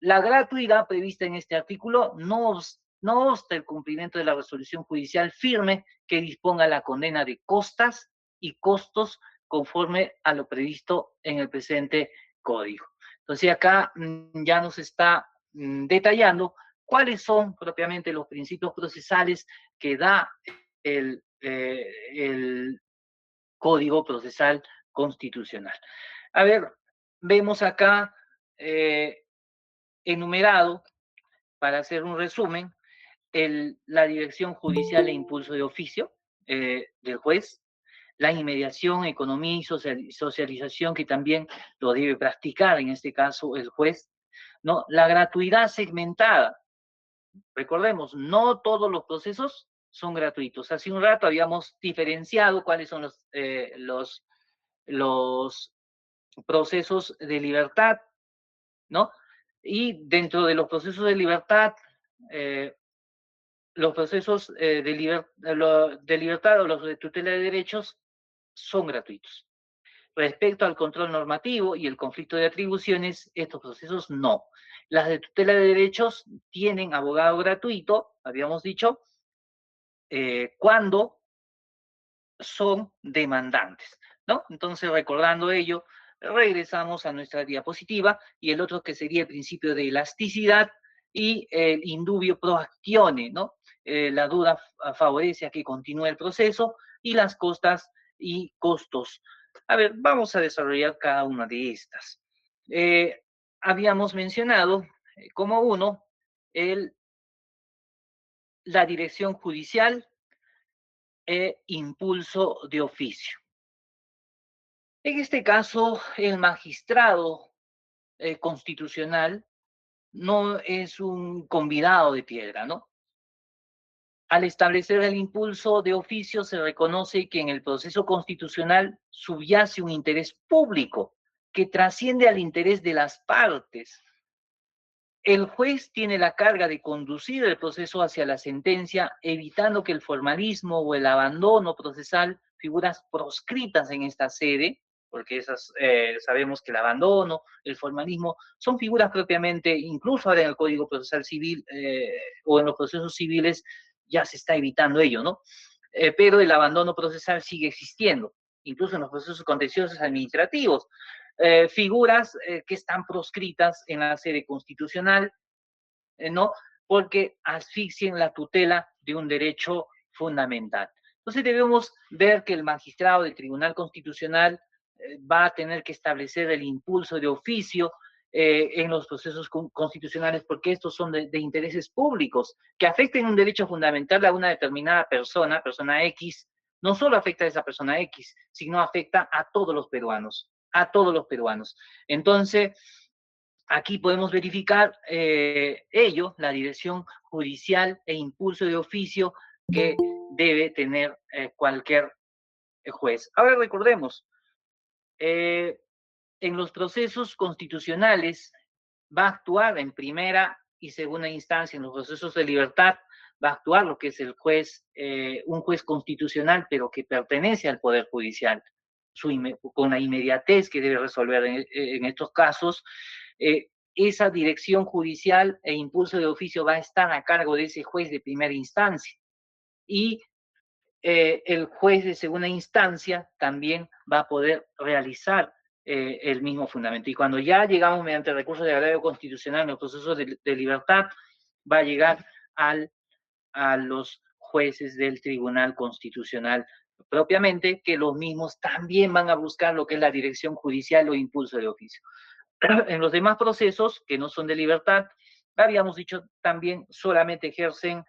La gratuidad prevista en este artículo no obsta el cumplimiento de la resolución judicial firme que disponga la condena de costas y costos conforme a lo previsto en el presente código. Entonces acá ya nos está detallando cuáles son propiamente los principios procesales que da el Código Procesal Constitucional. A ver, vemos acá enumerado, para hacer un resumen, la dirección judicial e impulso de oficio del juez, la inmediación, economía y socialización, que también lo debe practicar en este caso el juez, ¿no? La gratuidad segmentada. Recordemos, no todos los procesos son gratuitos. Hace un rato habíamos diferenciado cuáles son los procesos de libertad, ¿no? Y dentro de los procesos de libertad, los procesos de libertad o los de tutela de derechos son gratuitos. Respecto al control normativo y el conflicto de atribuciones, estos procesos no. Las de tutela de derechos tienen abogado gratuito, habíamos dicho, cuando son demandantes, ¿no? Entonces, recordando ello, regresamos a nuestra diapositiva, y el otro, que sería el principio de elasticidad, y el indubio pro actione, ¿no? La duda favorece a que continúe el proceso y las costas y costos. A ver, vamos a desarrollar cada una de estas. Habíamos mencionado como uno la dirección judicial e impulso de oficio. En este caso, el magistrado constitucional no es un convidado de piedra, ¿no? Al establecer el impulso de oficio, se reconoce que en el proceso constitucional subyace un interés público que trasciende al interés de las partes. El juez tiene la carga de conducir el proceso hacia la sentencia, evitando que el formalismo o el abandono procesal, figuras proscritas en esta sede, porque sabemos que el abandono, el formalismo, son figuras propiamente, incluso ahora en el Código Procesal Civil o en los procesos civiles, ya se está evitando ello, ¿no? Pero el abandono procesal sigue existiendo, incluso en los procesos contenciosos administrativos. Figuras que están proscritas en la sede constitucional, ¿no? Porque asfixian la tutela de un derecho fundamental. Entonces debemos ver que el magistrado del Tribunal Constitucional va a tener que establecer el impulso de oficio en los procesos constitucionales, porque estos son de intereses públicos que afecten un derecho fundamental a una determinada persona, persona X. No solo afecta a esa persona X, sino afecta a todos los peruanos, a todos los peruanos. Entonces, aquí podemos verificar ello, la dirección judicial e impulso de oficio que debe tener cualquier juez. Ahora recordemos, en los procesos constitucionales va a actuar en primera y segunda instancia, en los procesos de libertad va a actuar lo que es el juez, un juez constitucional, pero que pertenece al Poder Judicial, con la inmediatez que debe resolver en estos casos. Esa dirección judicial e impulso de oficio va a estar a cargo de ese juez de primera instancia. Y el juez de segunda instancia también va a poder realizar el mismo fundamento. Y cuando ya llegamos mediante recursos de agravio constitucional en los procesos de libertad, va a llegar a los jueces del Tribunal Constitucional propiamente, que los mismos también van a buscar lo que es la dirección judicial o impulso de oficio. En los demás procesos, que no son de libertad, habíamos dicho también solamente ejercen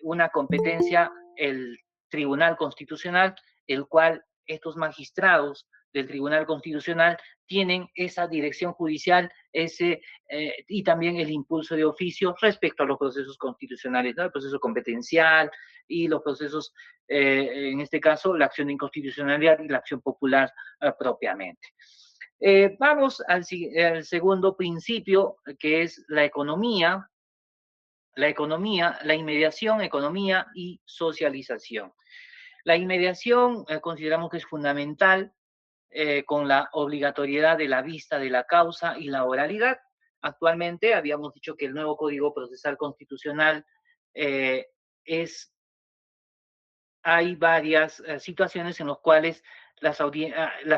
una competencia el Tribunal Constitucional, el cual estos magistrados del Tribunal Constitucional tienen esa dirección judicial y también el impulso de oficio respecto a los procesos constitucionales, ¿no? El proceso competencial y los procesos, en este caso, la acción de inconstitucionalidad y la acción popular propiamente. Vamos al segundo principio, que es la economía, la inmediación, economía y socialización. La inmediación consideramos que es fundamental con la obligatoriedad de la vista de la causa y la oralidad. Actualmente habíamos dicho que el nuevo Código Procesal Constitucional hay varias situaciones en las cuales las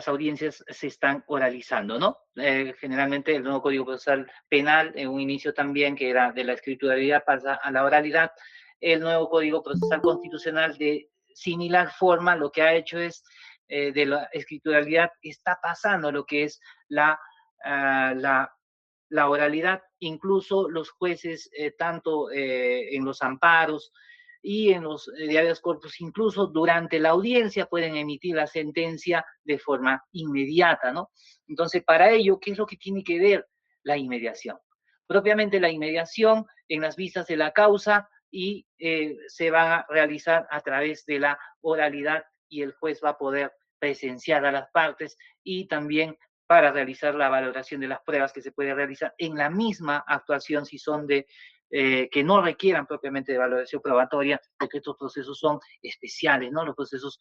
audiencias se están oralizando, ¿no? Generalmente el nuevo Código Procesal Penal, en un inicio también, que era de la escrituralidad, pasa a la oralidad. El nuevo Código Procesal Constitucional, de similar forma, lo que ha hecho es, de la escrituralidad, está pasando lo que es la oralidad. Incluso los jueces, tanto en los amparos, y en los de habeas corpus, incluso durante la audiencia pueden emitir la sentencia de forma inmediata, ¿no? Entonces, para ello, ¿qué es lo que tiene que ver la inmediación? Propiamente la inmediación en las vistas de la causa y se va a realizar a través de la oralidad y el juez va a poder presenciar a las partes y también para realizar la valoración de las pruebas que se puede realizar en la misma actuación si son que no requieran propiamente de valoración probatoria, porque estos procesos son especiales, ¿no? Los procesos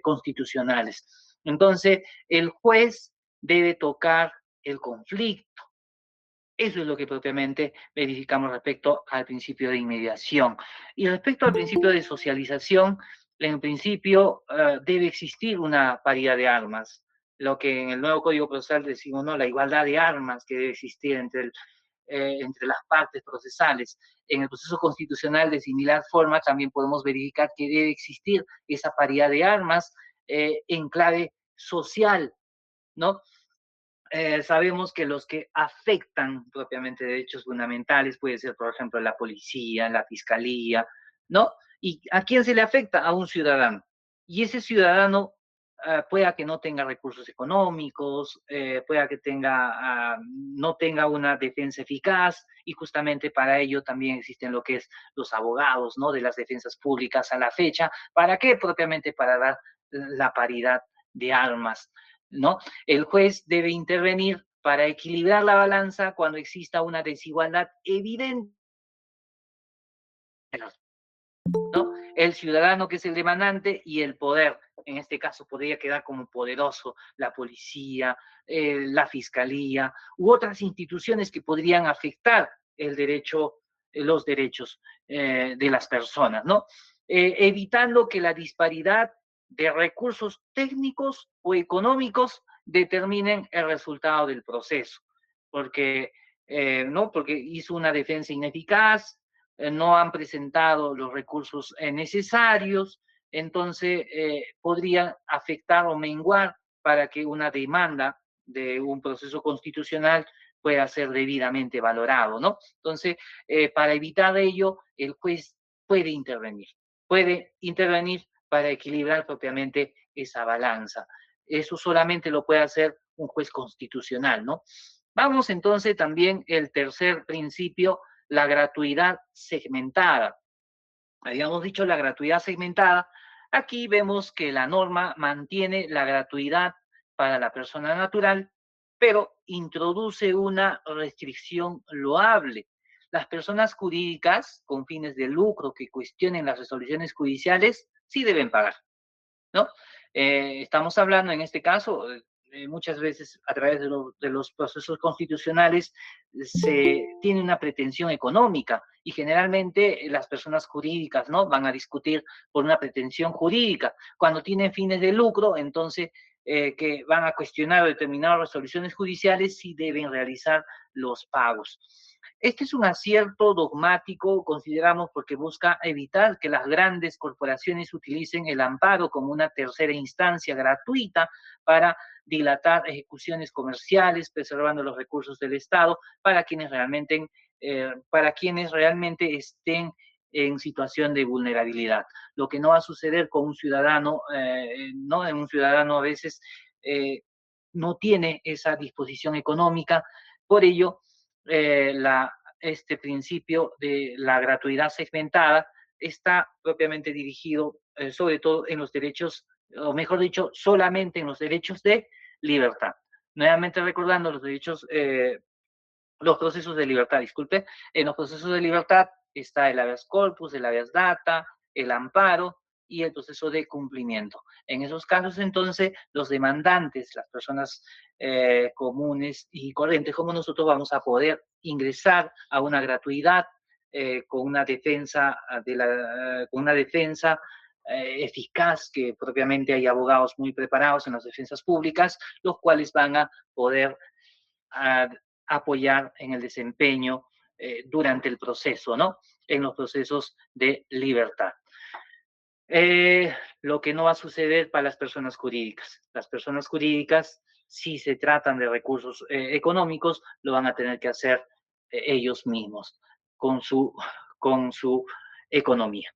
constitucionales. Entonces, el juez debe tocar el conflicto. Eso es lo que propiamente verificamos respecto al principio de inmediación. Y respecto al principio de socialización, en principio debe existir una paridad de armas, lo que en el nuevo Código Procesal decimos, ¿no? La igualdad de armas que debe existir entre entre las partes procesales. En el proceso constitucional de similar forma también podemos verificar que debe existir esa paridad de armas en clave social, ¿no? Sabemos que los que afectan propiamente derechos fundamentales puede ser, por ejemplo, la policía, la fiscalía, ¿no? ¿Y a quién se le afecta? A un ciudadano. Y ese ciudadano pueda que no tenga recursos económicos, pueda que no tenga una defensa eficaz, y justamente para ello también existen lo que es los abogados, ¿no? De las defensas públicas a la fecha. ¿Para qué? Propiamente para dar la paridad de armas, ¿no? El juez debe intervenir para equilibrar la balanza cuando exista una desigualdad evidente, ¿no? El ciudadano, que es el demandante, y el poder. En este caso podría quedar como poderoso la policía, la fiscalía u otras instituciones que podrían afectar el derecho, los derechos de las personas, ¿no? Evitando que la disparidad de recursos técnicos o económicos determinen el resultado del proceso, porque, ¿no? Porque hizo una defensa ineficaz, no han presentado los recursos necesarios, entonces podrían afectar o menguar para que una demanda de un proceso constitucional pueda ser debidamente valorado, ¿no? Entonces, para evitar ello, el juez puede intervenir para equilibrar propiamente esa balanza. Eso solamente lo puede hacer un juez constitucional, ¿no? Vamos entonces también el tercer principio, la gratuidad segmentada. Habíamos dicho la gratuidad segmentada. Aquí vemos que la norma mantiene la gratuidad para la persona natural, pero introduce una restricción loable. Las personas jurídicas con fines de lucro que cuestionen las resoluciones judiciales sí deben pagar, ¿no? Estamos hablando en este caso, muchas veces a través de los procesos constitucionales se tiene una pretensión económica, y generalmente las personas jurídicas, ¿no? Van a discutir por una pretensión jurídica. Cuando tienen fines de lucro, entonces que van a cuestionar determinadas resoluciones judiciales, sí deben realizar los pagos. Este es un acierto dogmático, consideramos, porque busca evitar que las grandes corporaciones utilicen el amparo como una tercera instancia gratuita para dilatar ejecuciones comerciales, preservando los recursos del Estado para quienes realmente estén en situación de vulnerabilidad. Lo que no va a suceder con un ciudadano, ¿no? Un ciudadano a veces no tiene esa disposición económica. Por ello, este principio de la gratuidad segmentada está propiamente dirigido sobre todo en los derechos, o mejor dicho, solamente en los derechos de libertad. Nuevamente recordando los procesos de libertad, disculpe, en los procesos de libertad está el habeas corpus, el habeas data, el amparo y el proceso de cumplimiento. En esos casos, entonces, los demandantes, las personas comunes y corrientes como nosotros, vamos a poder ingresar a una gratuidad con una defensa, eficaz, que propiamente hay abogados muy preparados en las defensas públicas, los cuales van a poder a apoyar en el desempeño durante el proceso, ¿no? En los procesos de libertad. Lo que no va a suceder para las personas jurídicas. Las personas jurídicas, si se tratan de recursos económicos, lo van a tener que hacer ellos mismos con con su economía.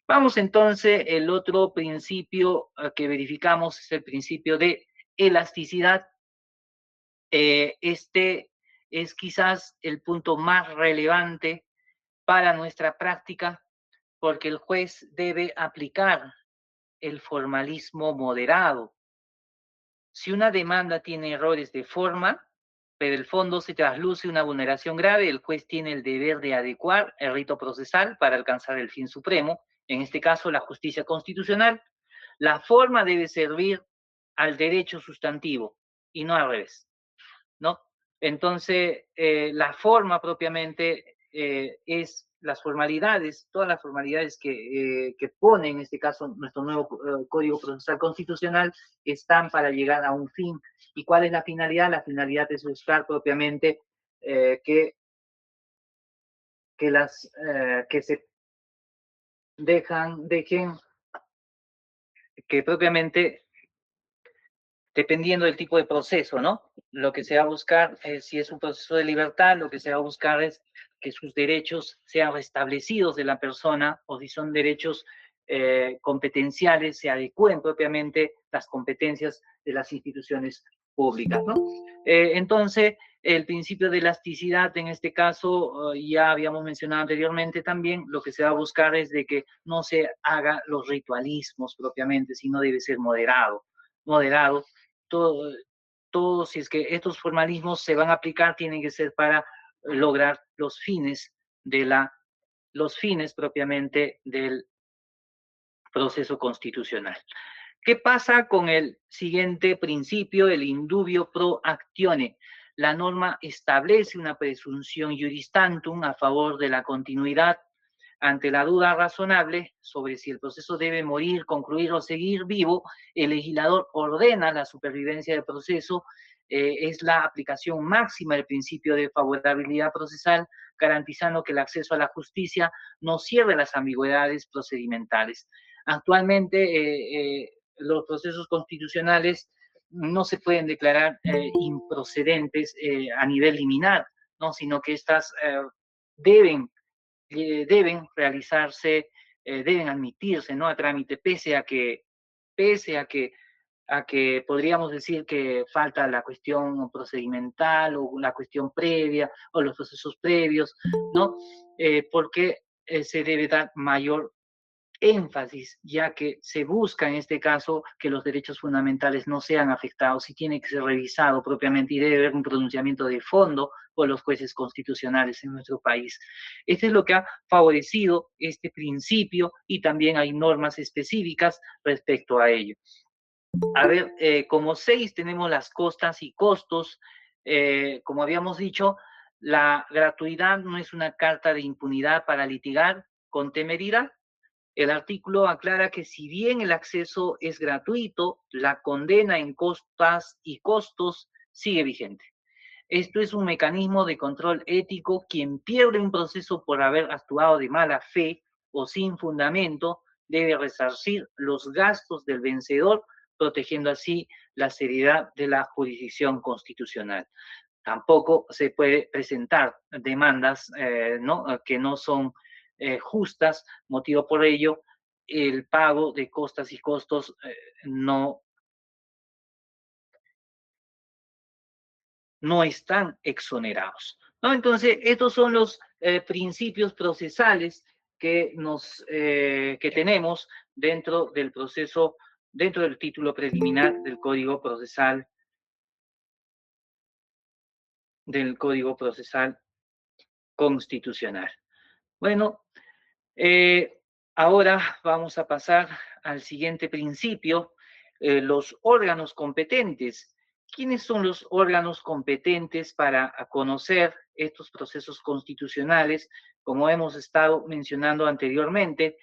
Vamos entonces, el otro principio que verificamos es el principio de elasticidad. Este es quizás el punto más relevante para nuestra práctica, porque el juez debe aplicar el formalismo moderado. Si una demanda tiene errores de forma, pero el fondo se trasluce una vulneración grave, el juez tiene el deber de adecuar el rito procesal para alcanzar el fin supremo, en este caso la justicia constitucional. La forma debe servir al derecho sustantivo y no al revés, ¿no? Entonces, la forma propiamente es las formalidades, todas las formalidades que pone en este caso nuestro nuevo Código Procesal Constitucional están para llegar a un fin. ¿Y cuál es la finalidad? La finalidad es buscar propiamente que que se dejen que propiamente, dependiendo del tipo de proceso, ¿no? Lo que se va a buscar, si es un proceso de libertad, lo que se va a buscar es que sus derechos sean restablecidos de la persona, o si son derechos competenciales, se adecúen propiamente las competencias de las instituciones públicas, ¿no? Entonces, el principio de elasticidad, en este caso, ya habíamos mencionado anteriormente también, lo que se va a buscar es de que no se haga los ritualismos propiamente, sino debe ser moderado. Todo, todo, si es que estos formalismos se van a aplicar, tienen que ser para lograr los fines propiamente del proceso constitucional. ¿Qué pasa con el siguiente principio, el indubio pro actione? La norma establece una presunción iuris tantum a favor de la continuidad. Ante la duda razonable sobre si el proceso debe morir, concluir o seguir vivo, el legislador ordena la supervivencia del proceso. Es la aplicación máxima del principio de favorabilidad procesal, garantizando que el acceso a la justicia no cierre las ambigüedades procedimentales. Actualmente, los procesos constitucionales no se pueden declarar improcedentes a nivel liminar, ¿no? Sino que estas deben deben realizarse, deben admitirse, ¿no? A trámite, pese a que podríamos decir que falta la cuestión procedimental o la cuestión previa o los procesos previos, ¿no? Porque se debe dar mayor énfasis, ya que se busca en este caso que los derechos fundamentales no sean afectados y tiene que ser revisado propiamente y debe haber un pronunciamiento de fondo por los jueces constitucionales en nuestro país. Este es lo que ha favorecido este principio y también hay normas específicas respecto a ello. A ver, como 6 tenemos las costas y costos. Como habíamos dicho, la gratuidad no es una carta de impunidad para litigar con temeridad. El artículo aclara que si bien el acceso es gratuito, la condena en costas y costos sigue vigente. Esto es un mecanismo de control ético. Quien pierde un proceso por haber actuado de mala fe o sin fundamento debe resarcir los gastos del vencedor, protegiendo así la seriedad de la jurisdicción constitucional. Tampoco se puede presentar demandas ¿no? Que no son justas, motivo por ello, el pago de costas y costos no están exonerados, ¿no? Entonces, estos son los principios procesales que tenemos dentro del proceso, dentro del título preliminar del Código Procesal Constitucional. Bueno, ahora vamos a pasar al siguiente principio, los órganos competentes. ¿Quiénes son los órganos competentes para conocer estos procesos constitucionales? Como hemos estado mencionando anteriormente,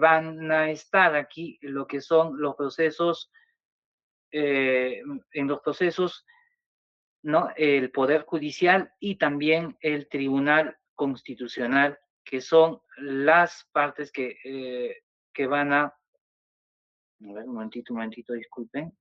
van a estar aquí lo que son los procesos, en los procesos, ¿no? El Poder Judicial y también el Tribunal Constitucional, que son las partes que van a ver, un momentito, disculpen.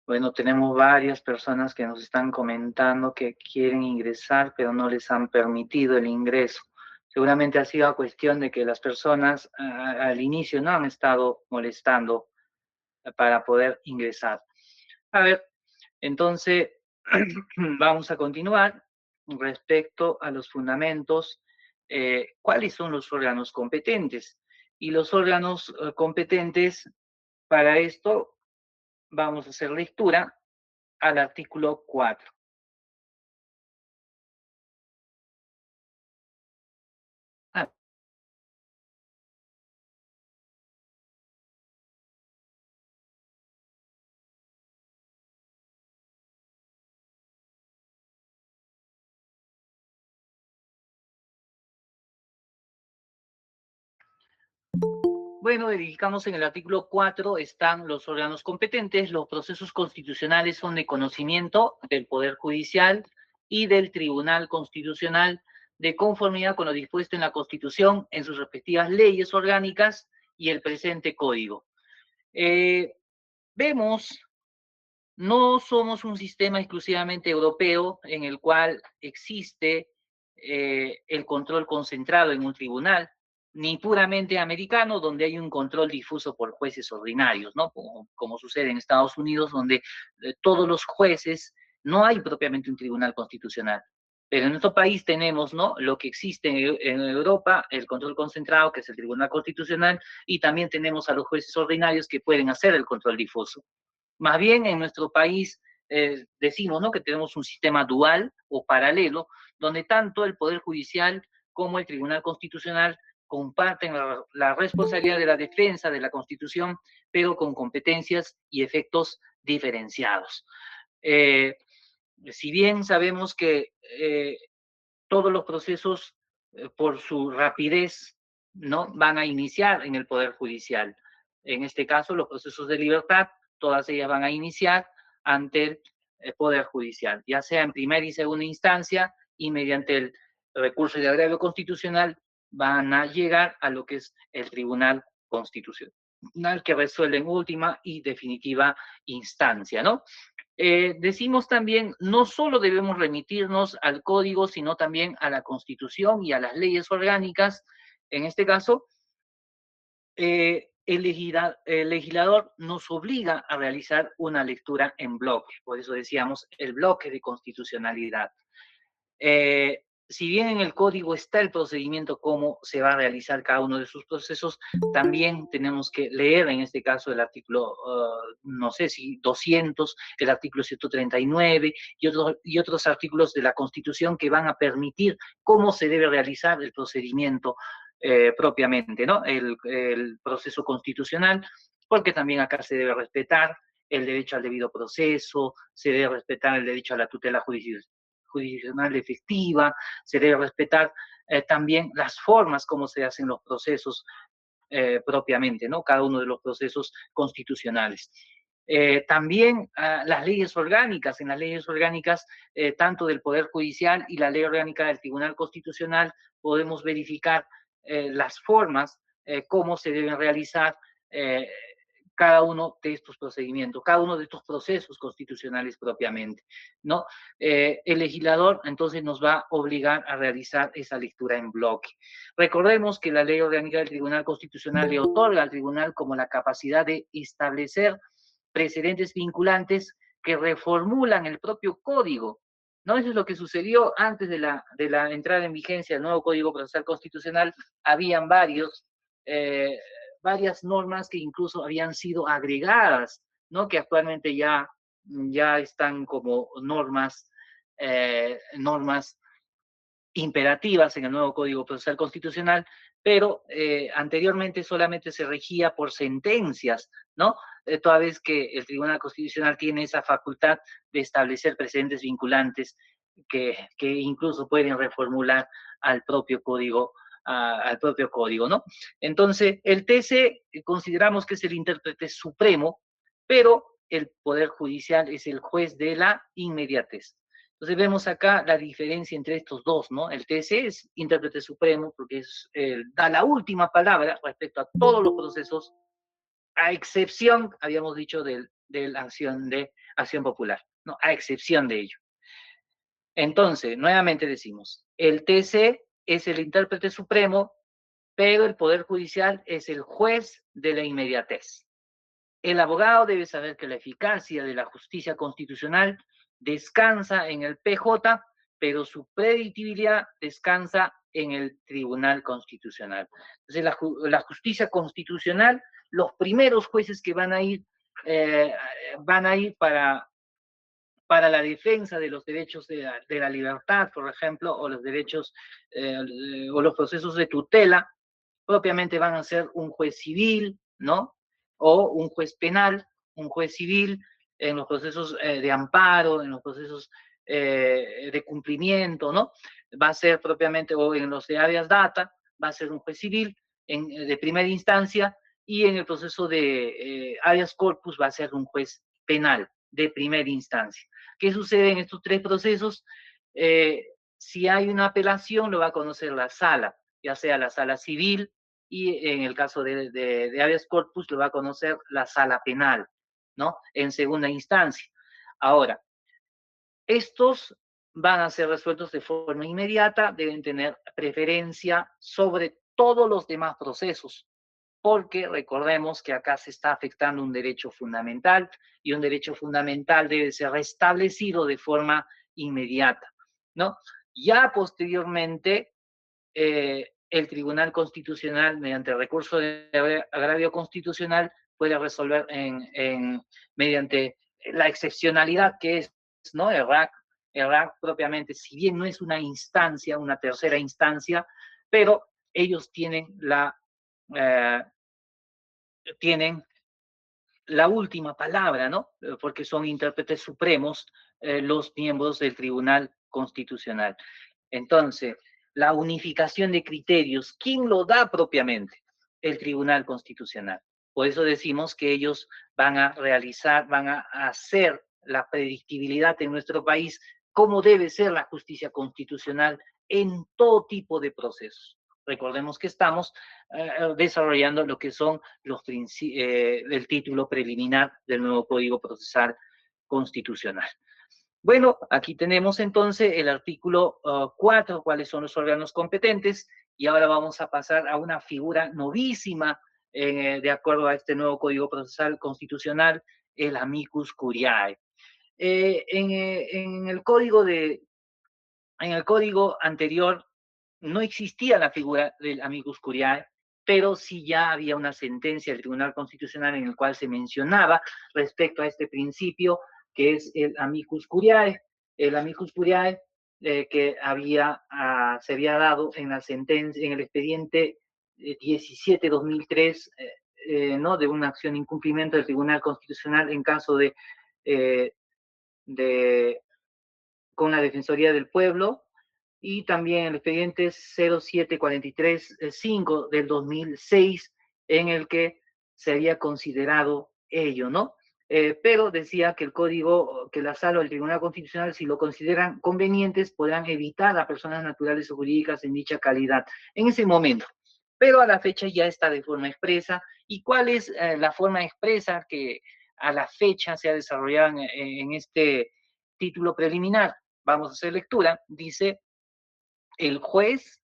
Bueno, tenemos varias personas que nos están comentando que quieren ingresar, pero no les han permitido el ingreso. Seguramente ha sido a cuestión de que las personas al inicio no han estado molestando para poder ingresar. A ver, entonces vamos a continuar respecto a los fundamentos. ¿Cuáles son los órganos competentes? Y los órganos competentes para esto vamos a hacer lectura al artículo 4. Ah, Bueno, dedicamos en el artículo 4, están los órganos competentes. Los procesos constitucionales son de conocimiento del Poder Judicial y del Tribunal Constitucional, de conformidad con lo dispuesto en la Constitución, en sus respectivas leyes orgánicas y el presente código. Vemos, no somos un sistema exclusivamente europeo en el cual existe el control concentrado en un tribunal, ni puramente americano, donde hay un control difuso por jueces ordinarios, ¿no? Como sucede en Estados Unidos, donde todos los jueces, no hay propiamente un tribunal constitucional. Pero en nuestro país tenemos, ¿no?, lo que existe en Europa, el control concentrado, que es el Tribunal Constitucional, y también tenemos a los jueces ordinarios que pueden hacer el control difuso. Más bien en nuestro país decimos, ¿no?, que tenemos un sistema dual o paralelo, donde tanto el Poder Judicial como el Tribunal Constitucional comparten la responsabilidad de la defensa de la Constitución, pero con competencias y efectos diferenciados. Si bien sabemos que todos los procesos, por su rapidez, ¿no?, van a iniciar en el Poder Judicial. En este caso, los procesos de libertad, todas ellas van a iniciar ante el Poder Judicial, ya sea en primera y segunda instancia, y mediante el recurso de agravio constitucional van a llegar a lo que es el Tribunal Constitucional, que resuelve en última y definitiva instancia, ¿no? Decimos también, no solo debemos remitirnos al código, sino también a la Constitución y a las leyes orgánicas. En este caso, el legislador nos obliga a realizar una lectura en bloque, por eso decíamos el bloque de constitucionalidad. Si bien en el código está el procedimiento, cómo se va a realizar cada uno de sus procesos, también tenemos que leer, en este caso, el artículo, no sé si 200, el artículo 139 y otros artículos de la Constitución que van a permitir cómo se debe realizar el procedimiento propiamente, ¿no? El proceso constitucional, porque también acá se debe respetar el derecho al debido proceso, se debe respetar el derecho a la tutela jurisdiccional efectiva, se debe respetar también las formas como se hacen los procesos propiamente, ¿no? Cada uno de los procesos constitucionales. También las leyes orgánicas, en las leyes orgánicas tanto del Poder Judicial y la ley orgánica del Tribunal Constitucional podemos verificar las formas, cómo se deben realizar cada uno de estos procedimientos, cada uno de estos procesos constitucionales propiamente, ¿no? El legislador entonces nos va a obligar a realizar esa lectura en bloque. Recordemos que la ley orgánica del Tribunal Constitucional le otorga al tribunal como la capacidad de establecer precedentes vinculantes que reformulan el propio código, ¿no? Eso es lo que sucedió antes de la entrada en vigencia del nuevo Código Procesal Constitucional. Habían varias normas que incluso habían sido agregadas, ¿no?, que actualmente ya están como normas imperativas en el nuevo Código Procesal Constitucional, pero anteriormente solamente se regía por sentencias, ¿no? Toda vez que el Tribunal Constitucional tiene esa facultad de establecer precedentes vinculantes que incluso pueden reformular al propio código, ¿no? Entonces, el TC consideramos que es el intérprete supremo, pero el Poder Judicial es el juez de la inmediatez. Entonces vemos acá la diferencia entre estos dos, ¿no? El TC es intérprete supremo porque da la última palabra respecto a todos los procesos, a excepción, habíamos dicho, de la acción popular, ¿no? A excepción de ello. Entonces, nuevamente decimos, el TC es el intérprete supremo, pero el Poder Judicial es el juez de la inmediatez. El abogado debe saber que la eficacia de la justicia constitucional descansa en el PJ, pero su predictibilidad descansa en el Tribunal Constitucional. Entonces, la justicia constitucional, los primeros jueces que van a ir para la defensa de los derechos de la libertad, por ejemplo, o los derechos o los procesos de tutela, propiamente van a ser un juez civil, ¿no? O un juez penal, un juez civil en los procesos de amparo, en los procesos de cumplimiento, ¿no? Va a ser propiamente, o en los de habeas data, va a ser un juez civil de primera instancia, y en el proceso de habeas corpus va a ser un juez penal de primera instancia. ¿Qué sucede en estos tres procesos? Si hay una apelación, lo va a conocer la sala, ya sea la sala civil, y en el caso de habeas corpus lo va a conocer la sala penal, ¿no? En segunda instancia. Ahora, estos van a ser resueltos de forma inmediata, deben tener preferencia sobre todos los demás procesos, porque recordemos que acá se está afectando un derecho fundamental y un derecho fundamental debe ser restablecido de forma inmediata, ¿no? Ya posteriormente, el Tribunal Constitucional, mediante recurso de agravio constitucional, puede resolver mediante la excepcionalidad que es, ¿no? El RAC propiamente, si bien no es una instancia, una tercera instancia, pero ellos eh, tienen la última palabra, ¿no? Porque son intérpretes supremos los miembros del Tribunal Constitucional. Entonces, la unificación de criterios, ¿quién lo da propiamente? El Tribunal Constitucional. Por eso decimos que ellos van a realizar, van a hacer la predictibilidad en nuestro país, cómo debe ser la justicia constitucional en todo tipo de procesos. Recordemos que estamos desarrollando lo que son el título preliminar del nuevo Código Procesal Constitucional. Bueno, aquí tenemos entonces el artículo 4, cuáles son los órganos competentes, y ahora vamos a pasar a una figura novísima de acuerdo a este nuevo Código Procesal Constitucional, el amicus curiae. En el código anterior no existía la figura del amicus curiae, pero sí ya había una sentencia del Tribunal Constitucional en el cual se mencionaba respecto a este principio que es el amicus curiae. El amicus curiae que se había dado en la sentencia, en el expediente 17-2003, ¿no? De una acción de incumplimiento del Tribunal Constitucional en caso eh, de con la Defensoría del Pueblo, y también el expediente 0743-5 del 2006, en el que se había considerado ello, ¿no? Pero decía que el código, que la sala o el Tribunal Constitucional, si lo consideran convenientes, podrán evitar a personas naturales o jurídicas en dicha calidad en ese momento. Pero a la fecha ya está de forma expresa. ¿Y cuál es la forma expresa que a la fecha se ha desarrollado en este título preliminar? Vamos a hacer lectura. Dice: el juez,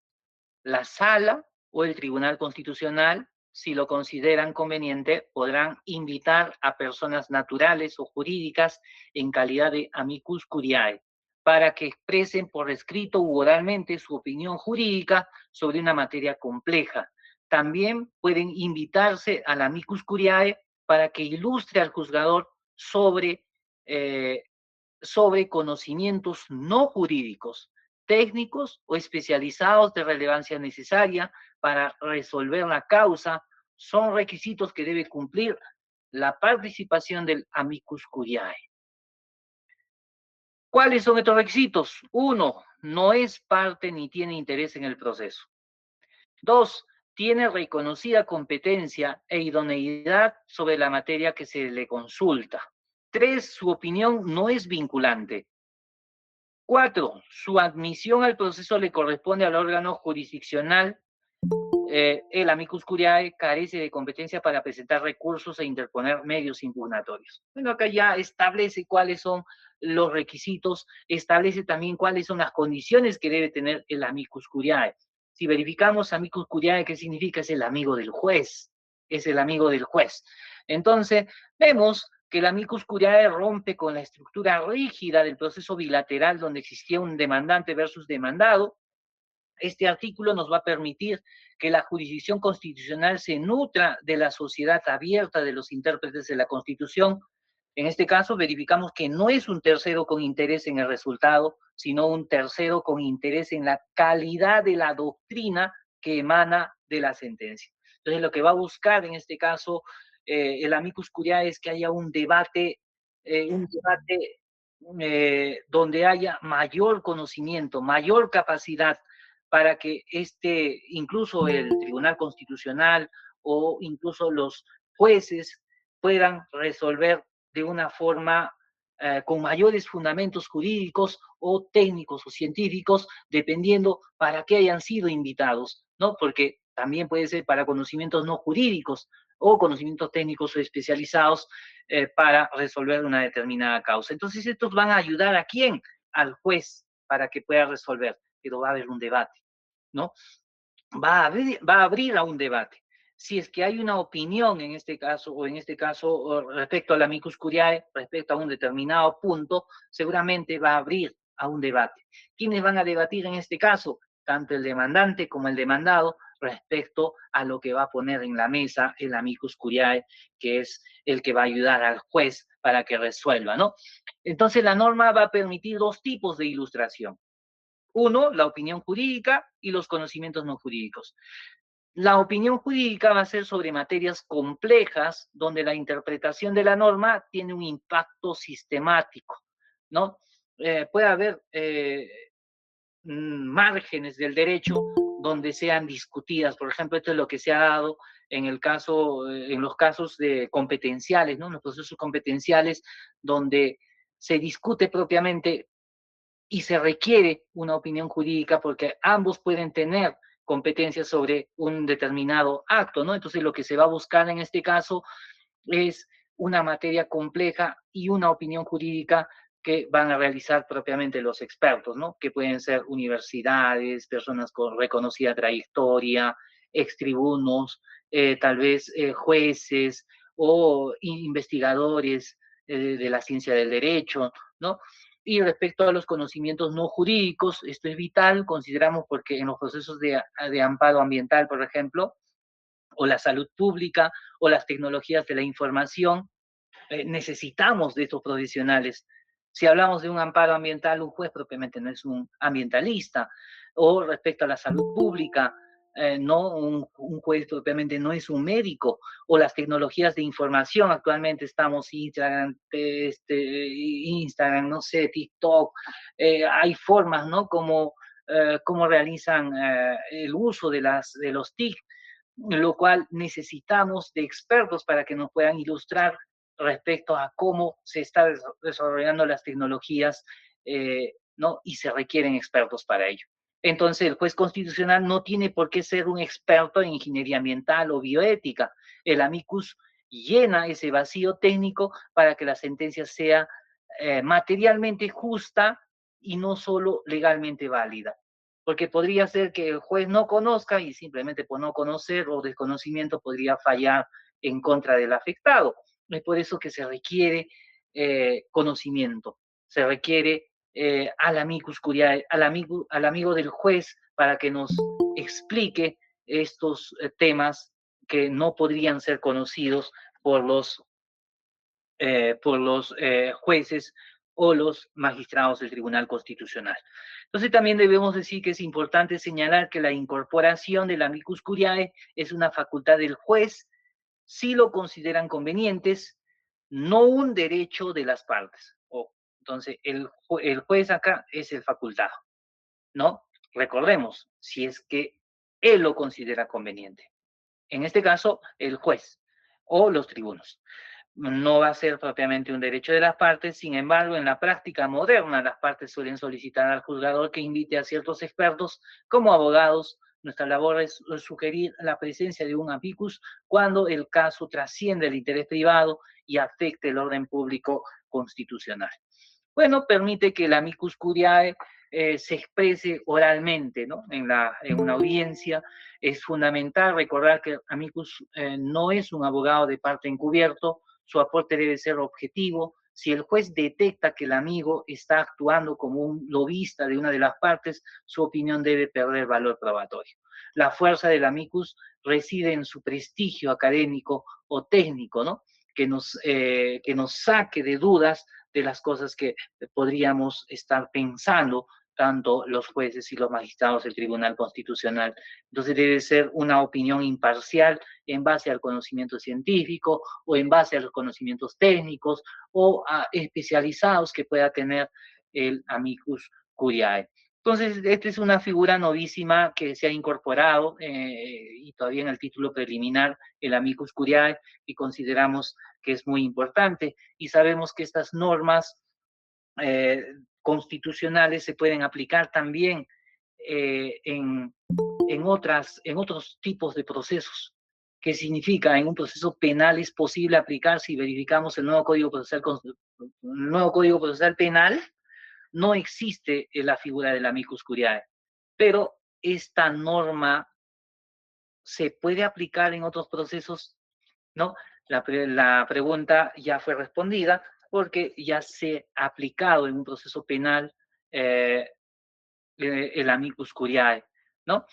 la sala o el Tribunal Constitucional, si lo consideran conveniente, podrán invitar a personas naturales o jurídicas en calidad de amicus curiae para que expresen por escrito u oralmente su opinión jurídica sobre una materia compleja. También pueden invitarse al amicus curiae para que ilustre al juzgador eh, sobre conocimientos no jurídicos, técnicos o especializados de relevancia necesaria para resolver la causa. Son requisitos que debe cumplir la participación del amicus curiae. ¿Cuáles son estos requisitos? 1, no es parte ni tiene interés en el proceso. 2, tiene reconocida competencia e idoneidad sobre la materia que se le consulta. 3, su opinión no es vinculante. 4, su admisión al proceso le corresponde al órgano jurisdiccional. El amicus curiae carece de competencia para presentar recursos e interponer medios impugnatorios. Bueno, acá ya establece cuáles son los requisitos, establece también cuáles son las condiciones que debe tener el amicus curiae. Si verificamos amicus curiae, ¿qué significa? Es el amigo del juez, es el amigo del juez. Entonces, vemos que el amicus curiae rompe con la estructura rígida del proceso bilateral donde existía un demandante versus demandado. Este artículo nos va a permitir que la jurisdicción constitucional se nutra de la sociedad abierta de los intérpretes de la Constitución. En este caso, verificamos que no es un tercero con interés en el resultado, sino un tercero con interés en la calidad de la doctrina que emana de la sentencia. Entonces, lo que va a buscar en este caso el amicus curiae es que haya un debate donde haya mayor conocimiento, mayor capacidad para que incluso el Tribunal Constitucional o incluso los jueces puedan resolver de una forma con mayores fundamentos jurídicos o técnicos o científicos, dependiendo para qué hayan sido invitados, ¿no? Porque también puede ser para conocimientos no jurídicos o conocimientos técnicos o especializados para resolver una determinada causa. Entonces, estos van a ayudar ¿a quién? Al juez para que pueda resolver, pero va a haber un debate, ¿no? Va a abrir a un debate. Si es que hay una opinión en este caso, o en este caso respecto al amicus curiae, respecto a un determinado punto, seguramente va a abrir a un debate. ¿Quiénes van a debatir en este caso? Tanto el demandante como el demandado respecto a lo que va a poner en la mesa el amicus curiae, que es el que va a ayudar al juez para que resuelva, ¿no? Entonces la norma va a permitir dos tipos de ilustración. Uno, la opinión jurídica y los conocimientos no jurídicos. La opinión jurídica va a ser sobre materias complejas donde la interpretación de la norma tiene un impacto sistemático, ¿no? Puede haber márgenes del derecho donde sean discutidas. Por ejemplo, esto es lo que se ha dado en el caso, en los casos de competenciales, ¿no? En los procesos competenciales donde se discute propiamente y se requiere una opinión jurídica porque ambos pueden tener competencias sobre un determinado acto, ¿no? Entonces lo que se va a buscar en este caso es una materia compleja y una opinión jurídica que van a realizar propiamente los expertos, ¿no? Que pueden ser universidades, personas con reconocida trayectoria, extribunos, tal vez jueces o investigadores de la ciencia del derecho, ¿no? Y respecto a los conocimientos no jurídicos, esto es vital, consideramos porque en los procesos de amparo ambiental, por ejemplo, o la salud pública, o las tecnologías de la información, necesitamos de estos profesionales. Si hablamos de un amparo ambiental, un juez propiamente no es un ambientalista, o respecto a la salud pública, no un juez propiamente no es un médico, o las tecnologías de información, actualmente estamos Instagram, no sé, TikTok, hay formas, ¿no? Como realizan el uso de los TIC, lo cual necesitamos de expertos para que nos puedan ilustrar respecto a cómo se están desarrollando las tecnologías, ¿no? Y se requieren expertos para ello. Entonces, el juez constitucional no tiene por qué ser un experto en ingeniería ambiental o bioética. El amicus llena ese vacío técnico para que la sentencia sea materialmente justa y no solo legalmente válida. Porque podría ser que el juez no conozca y simplemente por no conocer o desconocimiento podría fallar en contra del afectado. Es por eso que se requiere conocimiento, se requiere al amicus curiae, al amigo del juez para que nos explique estos temas que no podrían ser conocidos por los jueces o los magistrados del Tribunal Constitucional. Entonces también debemos decir que es importante señalar que la incorporación del amicus curiae es una facultad del juez si lo consideran convenientes, no un derecho de las partes. Entonces, el juez acá es el facultado, ¿no? Recordemos, si es que él lo considera conveniente. En este caso, el juez o los tribunos. No va a ser propiamente un derecho de las partes, sin embargo, en la práctica moderna, las partes suelen solicitar al juzgador que invite a ciertos expertos como abogados. Nuestra labor es sugerir la presencia de un amicus cuando el caso trasciende el interés privado y afecte el orden público constitucional. Bueno, permite que el amicus curiae se exprese oralmente, ¿no? En una audiencia. Es fundamental recordar que el amicus no es un abogado de parte encubierto, su aporte debe ser objetivo. Si el juez detecta que el amigo está actuando como un lobista de una de las partes, su opinión debe perder valor probatorio. La fuerza del amicus reside en su prestigio académico o técnico, ¿no? Que nos saque de dudas de las cosas que podríamos estar pensando tanto los jueces y los magistrados del Tribunal Constitucional. Entonces debe ser una opinión imparcial en base al conocimiento científico o en base a los conocimientos técnicos o especializados que pueda tener el amicus curiae. Entonces, esta es una figura novísima que se ha incorporado y todavía en el título preliminar, el amicus curiae, y consideramos que es muy importante. Y sabemos que estas normas eh, constitucionales se pueden aplicar también eh, en, en otros tipos de procesos. ¿Qué significa? En un proceso penal es posible aplicar si verificamos el nuevo Código Procesal Penal, no existe la figura del amicus curiae, pero esta norma se puede aplicar en otros procesos, ¿no? La pregunta ya fue respondida porque ya se ha aplicado en un proceso penal eh, el amicus curiae, ¿no?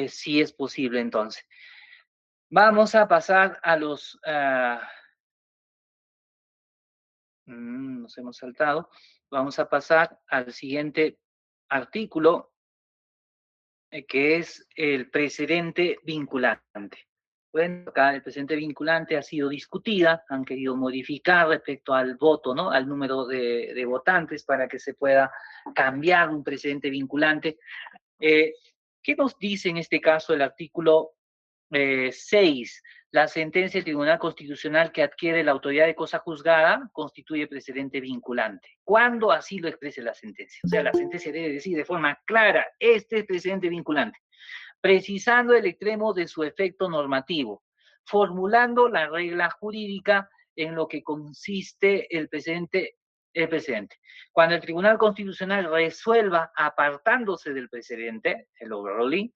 Sí es posible entonces. Vamos a pasar a los... nos hemos saltado. Vamos a pasar al siguiente artículo, que es el precedente vinculante. Bueno, acá el precedente vinculante ha sido discutida, han querido modificar respecto al voto, ¿no? Al número de votantes para que se pueda cambiar un precedente vinculante. Eh, ¿Qué nos dice en este caso el artículo 6? La sentencia del Tribunal Constitucional que adquiere la autoridad de cosa juzgada constituye precedente vinculante. ¿Cuándo así lo exprese la sentencia? O sea, la sentencia debe decir de forma clara, este es precedente vinculante, precisando el extremo de su efecto normativo, formulando la regla jurídica en lo que consiste el precedente. Cuando el Tribunal Constitucional resuelva apartándose del precedente, el overruling,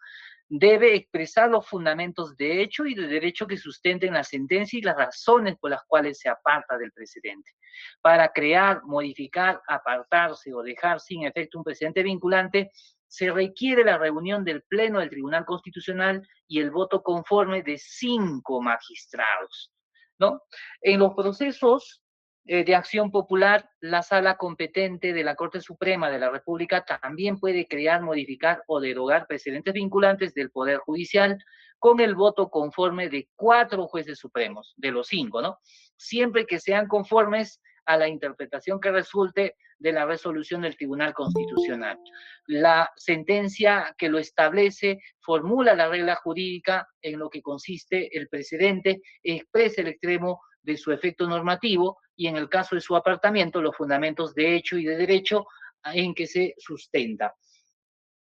debe expresar los fundamentos de hecho y de derecho que sustenten la sentencia y las razones por las cuales se aparta del precedente. Para crear, modificar, apartarse o dejar sin efecto un precedente vinculante, se requiere la reunión del Pleno del Tribunal Constitucional y el voto conforme de 5 magistrados, ¿no? En los procesos de acción popular, la sala competente de la Corte Suprema de la República también puede crear, modificar o derogar precedentes vinculantes del Poder Judicial con el voto conforme de 4 jueces supremos, de los 5, ¿no? Siempre que sean conformes a la interpretación que resulte de la resolución del Tribunal Constitucional. La sentencia que lo establece formula la regla jurídica en lo que consiste el precedente, expresa el extremo de su efecto normativo y en el caso de su apartamiento, los fundamentos de hecho y de derecho en que se sustenta.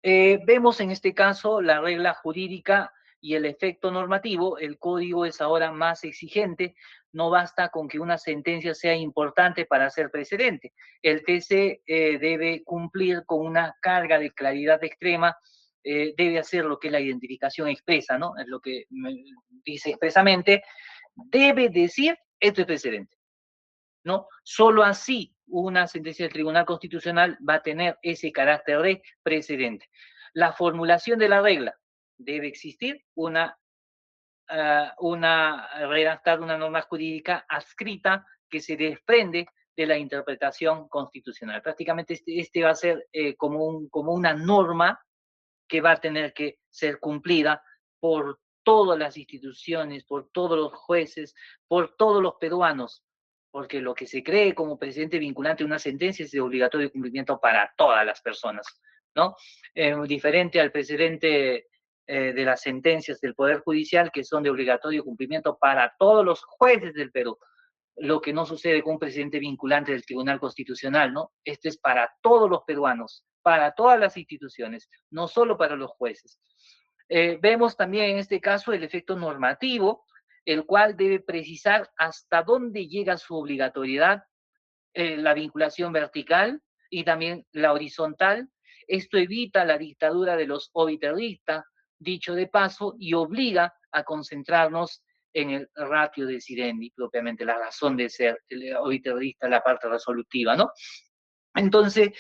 Vemos en este caso la regla jurídica y el efecto normativo. El código es ahora más exigente. No basta con que una sentencia sea importante para ser precedente. El TC debe cumplir con una carga de claridad extrema, debe hacer lo que es la identificación expresa, ¿no? Es lo que dice expresamente, debe decir esto es precedente, ¿no? Solo así una sentencia del Tribunal Constitucional va a tener ese carácter de precedente. La formulación de la regla debe existir redactar una norma jurídica adscrita que se desprende de la interpretación constitucional. Prácticamente este va a ser como una norma que va a tener que ser cumplida por todas las instituciones, por todos los jueces, por todos los peruanos, porque lo que se cree como precedente vinculante de una sentencia es de obligatorio cumplimiento para todas las personas, ¿no? Diferente al precedente de las sentencias del Poder Judicial, que son de obligatorio cumplimiento para todos los jueces del Perú, lo que no sucede con un presidente vinculante del Tribunal Constitucional, ¿no? Este es para todos los peruanos, para todas las instituciones, no solo para los jueces. Vemos también en este caso el efecto normativo, el cual debe precisar hasta dónde llega su obligatoriedad, la vinculación vertical y también la horizontal. Esto evita la dictadura de los obiterristas, dicho de paso, y obliga a concentrarnos en el ratio decidendi, propiamente la razón de ser el obiterrista, la parte resolutiva, ¿no? Entonces,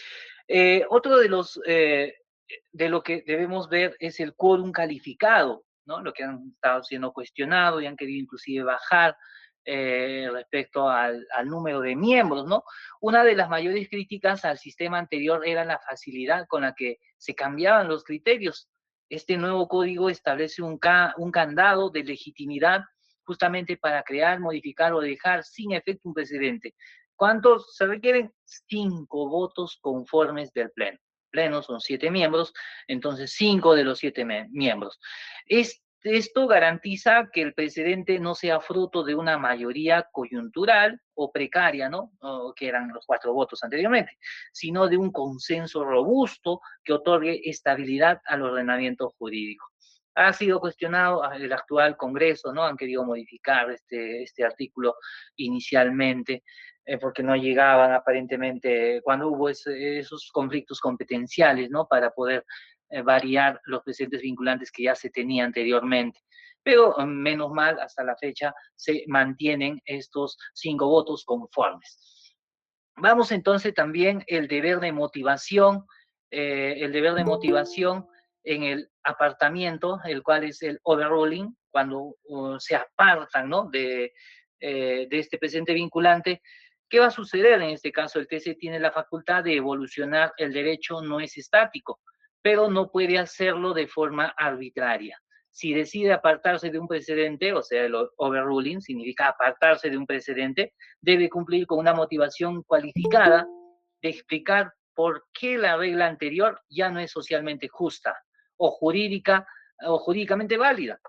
otro de lo que debemos ver es el quórum calificado, ¿no? Lo que han estado siendo cuestionado y han querido inclusive bajar respecto al número de miembros, ¿no? Una de las mayores críticas al sistema anterior era la facilidad con la que se cambiaban los criterios. Este nuevo código establece un candado de legitimidad justamente para crear, modificar o dejar sin efecto un precedente. ¿Cuántos se requieren? 5 votos conformes del Pleno. pleno son 7 miembros, entonces 5 de los 7 miembros. Esto garantiza que el presidente no sea fruto de una mayoría coyuntural o precaria, ¿no? Que eran los 4 votos anteriormente, sino de un consenso robusto que otorgue estabilidad al ordenamiento jurídico. Ha sido cuestionado el actual Congreso, ¿no? Han querido modificar este artículo inicialmente, porque no llegaban aparentemente, cuando hubo esos conflictos competenciales, ¿no? Para poder variar los precedentes vinculantes que ya se tenía anteriormente. Pero menos mal, hasta la fecha se mantienen estos 5 votos conformes. Vamos entonces también el deber de motivación, en el apartamiento, el cual es el overruling, cuando se apartan, ¿no? de este precedente vinculante. ¿Qué va a suceder en este caso? El TC tiene la facultad de evolucionar, el derecho no es estático, pero no puede hacerlo de forma arbitraria. Si decide apartarse de un precedente, o sea, el overruling significa apartarse de un precedente, debe cumplir con una motivación cualificada de explicar por qué la regla anterior ya no es socialmente justa o jurídicamente válida.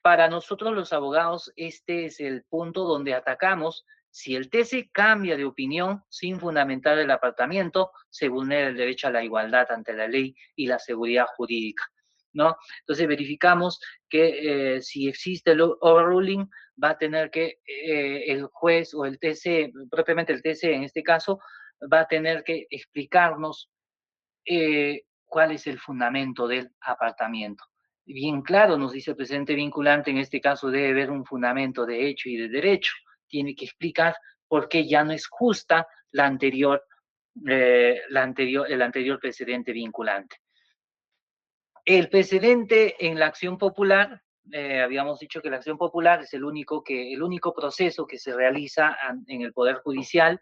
Para nosotros los abogados, este es el punto donde atacamos. Si el TC cambia de opinión sin fundamentar el apartamiento, se vulnera el derecho a la igualdad ante la ley y la seguridad jurídica, ¿no? Entonces verificamos que si existe el overruling, va a tener que el juez o el TC, propiamente el TC en este caso, va a tener que explicarnos cuál es el fundamento del apartamiento. Bien claro, nos dice el precedente vinculante, en este caso debe haber un fundamento de hecho y de derecho. Tiene que explicar por qué ya no es justa el anterior precedente vinculante. El precedente en la acción popular, habíamos dicho que la acción popular es el único proceso que se realiza en el Poder Judicial.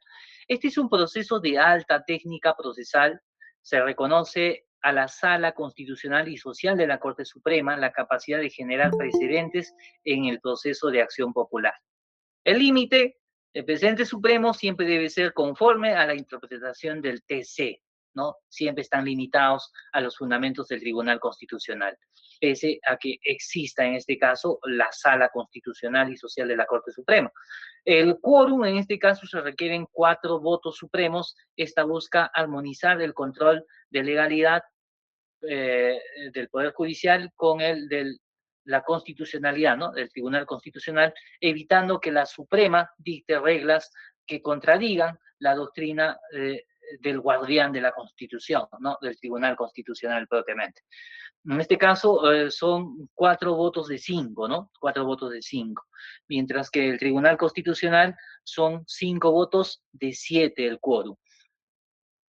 Este es un proceso de alta técnica procesal. Se reconoce a la Sala Constitucional y Social de la Corte Suprema la capacidad de generar precedentes en el proceso de acción popular. El límite del presidente supremo siempre debe ser conforme a la interpretación del TC, ¿no? Siempre están limitados a los fundamentos del Tribunal Constitucional, pese a que exista en este caso la Sala Constitucional y Social de la Corte Suprema. El quórum, en este caso, se requieren 4 votos supremos. Esta busca armonizar el control de legalidad del Poder Judicial con el de la constitucionalidad, ¿no? Del Tribunal Constitucional, evitando que la Suprema dicte reglas que contradigan la doctrina del guardián de la Constitución, ¿no? Del Tribunal Constitucional propiamente. En este caso son 4 votos de 5, ¿no? 4 votos de 5, mientras que el Tribunal Constitucional son 5 votos de 7 el quórum.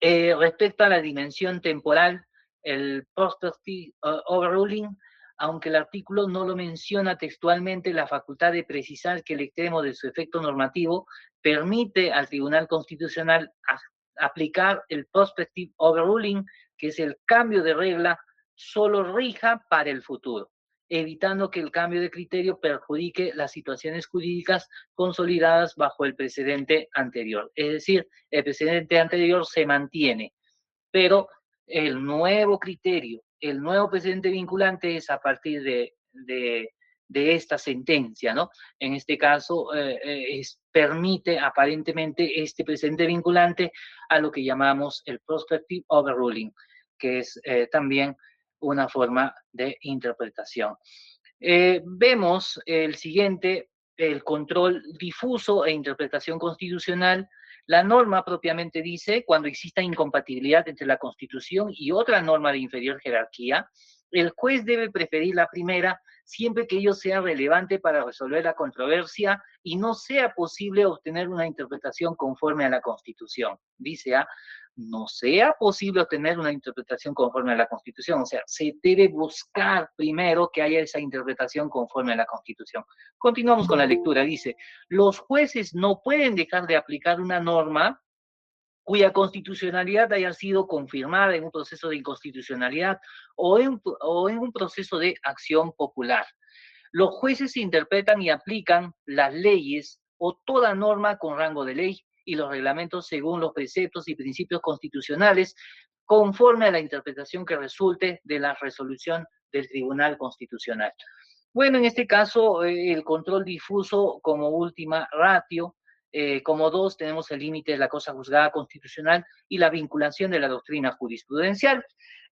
Respecto a la dimensión temporal, el prospective overruling, aunque el artículo no lo menciona textualmente, la facultad de precisar que el extremo de su efecto normativo permite al Tribunal Constitucional aplicar el prospective overruling, que es el cambio de regla, solo rija para el futuro, evitando que el cambio de criterio perjudique las situaciones jurídicas consolidadas bajo el precedente anterior. Es decir, el precedente anterior se mantiene, pero el nuevo criterio, el nuevo precedente vinculante es a partir de esta sentencia, ¿no? En este caso, permite aparentemente este precedente vinculante a lo que llamamos el prospective overruling, que es también una forma de interpretación. Vemos el siguiente, el control difuso e interpretación constitucional. La norma propiamente dice, cuando exista incompatibilidad entre la Constitución y otra norma de inferior jerarquía, el juez debe preferir la primera siempre que ello sea relevante para resolver la controversia y no sea posible obtener una interpretación conforme a la Constitución. Dice no sea posible obtener una interpretación conforme a la Constitución. O sea, se debe buscar primero que haya esa interpretación conforme a la Constitución. Continuamos con la lectura. Dice, los jueces no pueden dejar de aplicar una norma cuya constitucionalidad haya sido confirmada en un proceso de inconstitucionalidad o en un proceso de acción popular. Los jueces interpretan y aplican las leyes o toda norma con rango de ley y los reglamentos según los preceptos y principios constitucionales conforme a la interpretación que resulte de la resolución del Tribunal Constitucional. Bueno, en este caso, el control difuso como última ratio. Como dos, tenemos el límite de la cosa juzgada constitucional y la vinculación de la doctrina jurisprudencial.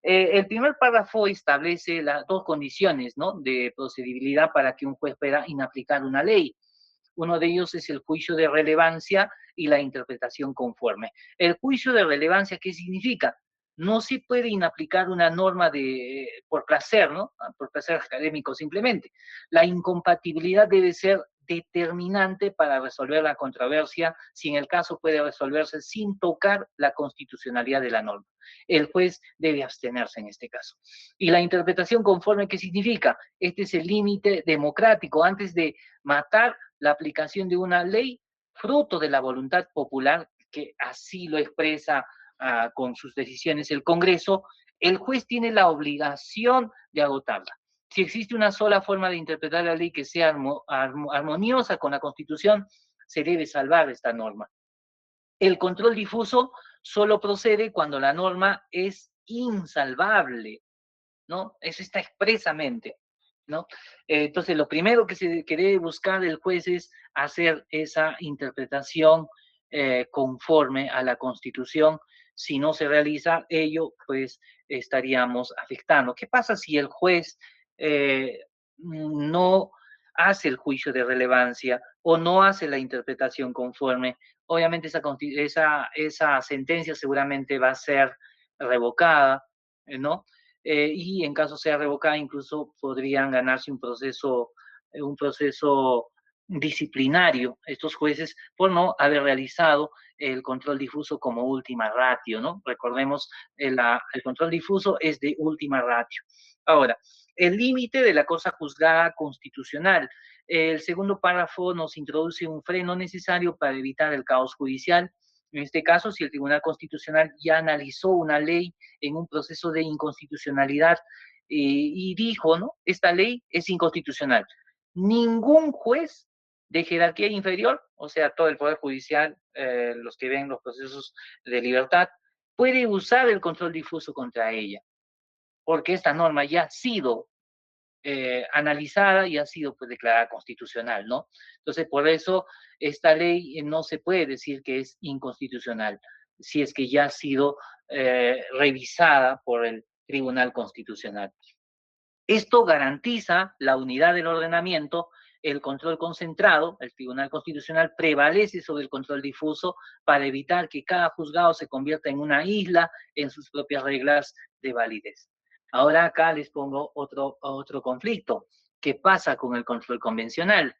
El primer párrafo establece las dos condiciones, ¿no?, de procedibilidad para que un juez pueda inaplicar una ley. Uno de ellos es el juicio de relevancia y la interpretación conforme. El juicio de relevancia, ¿qué significa? No se puede inaplicar una norma por placer, ¿no? Por placer académico simplemente. La incompatibilidad debe ser determinante para resolver la controversia, si en el caso puede resolverse sin tocar la constitucionalidad de la norma. El juez debe abstenerse en este caso. Y la interpretación conforme, ¿qué significa? Este es el límite democrático. Antes de matar la aplicación de una ley, fruto de la voluntad popular, que así lo expresa con sus decisiones el Congreso, el juez tiene la obligación de agotarla. Si existe una sola forma de interpretar la ley que sea armoniosa con la Constitución, se debe salvar esta norma. El control difuso solo procede cuando la norma es insalvable, ¿no? Eso está expresamente, ¿no? Entonces, lo primero que debe buscar el juez es hacer esa interpretación conforme a la Constitución. Si no se realiza ello, pues estaríamos afectando. ¿Qué pasa si el juez no hace el juicio de relevancia o no hace la interpretación conforme? Obviamente esa sentencia seguramente va a ser revocada, ¿no? Y en caso sea revocada, incluso podrían ganarse un proceso disciplinario estos jueces por no haber realizado el control difuso como última ratio, ¿no? Recordemos, el control difuso es de última ratio. Ahora, el límite de la cosa juzgada constitucional. El segundo párrafo nos introduce un freno necesario para evitar el caos judicial. En este caso, si el Tribunal Constitucional ya analizó una ley en un proceso de inconstitucionalidad y dijo, ¿no?, esta ley es inconstitucional. Ningún juez de jerarquía inferior, o sea, todo el Poder Judicial, los que ven los procesos de libertad, puede usar el control difuso contra ella, porque esta norma ya ha sido analizada y ha sido pues declarada constitucional, ¿no? Entonces, por eso esta ley no se puede decir que es inconstitucional, si es que ya ha sido revisada por el Tribunal Constitucional. Esto garantiza la unidad del ordenamiento, el control concentrado. El Tribunal Constitucional prevalece sobre el control difuso para evitar que cada juzgado se convierta en una isla en sus propias reglas de validez. Ahora acá les pongo otro conflicto. ¿Qué pasa con el control convencional?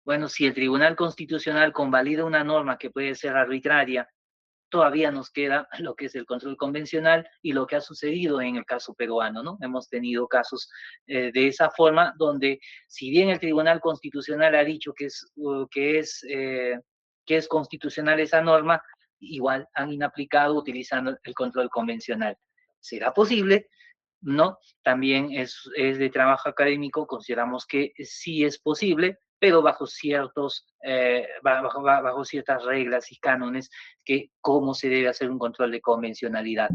Bueno, si el Tribunal Constitucional convalida una norma que puede ser arbitraria, todavía nos queda lo que es el control convencional y lo que ha sucedido en el caso peruano, ¿no? Hemos tenido casos de esa forma donde, si bien el Tribunal Constitucional ha dicho que es constitucional esa norma, igual han inaplicado utilizando el control convencional. ¿Será posible? No, también es de trabajo académico, consideramos que sí es posible, pero bajo ciertas reglas y cánones que cómo se debe hacer un control de convencionalidad.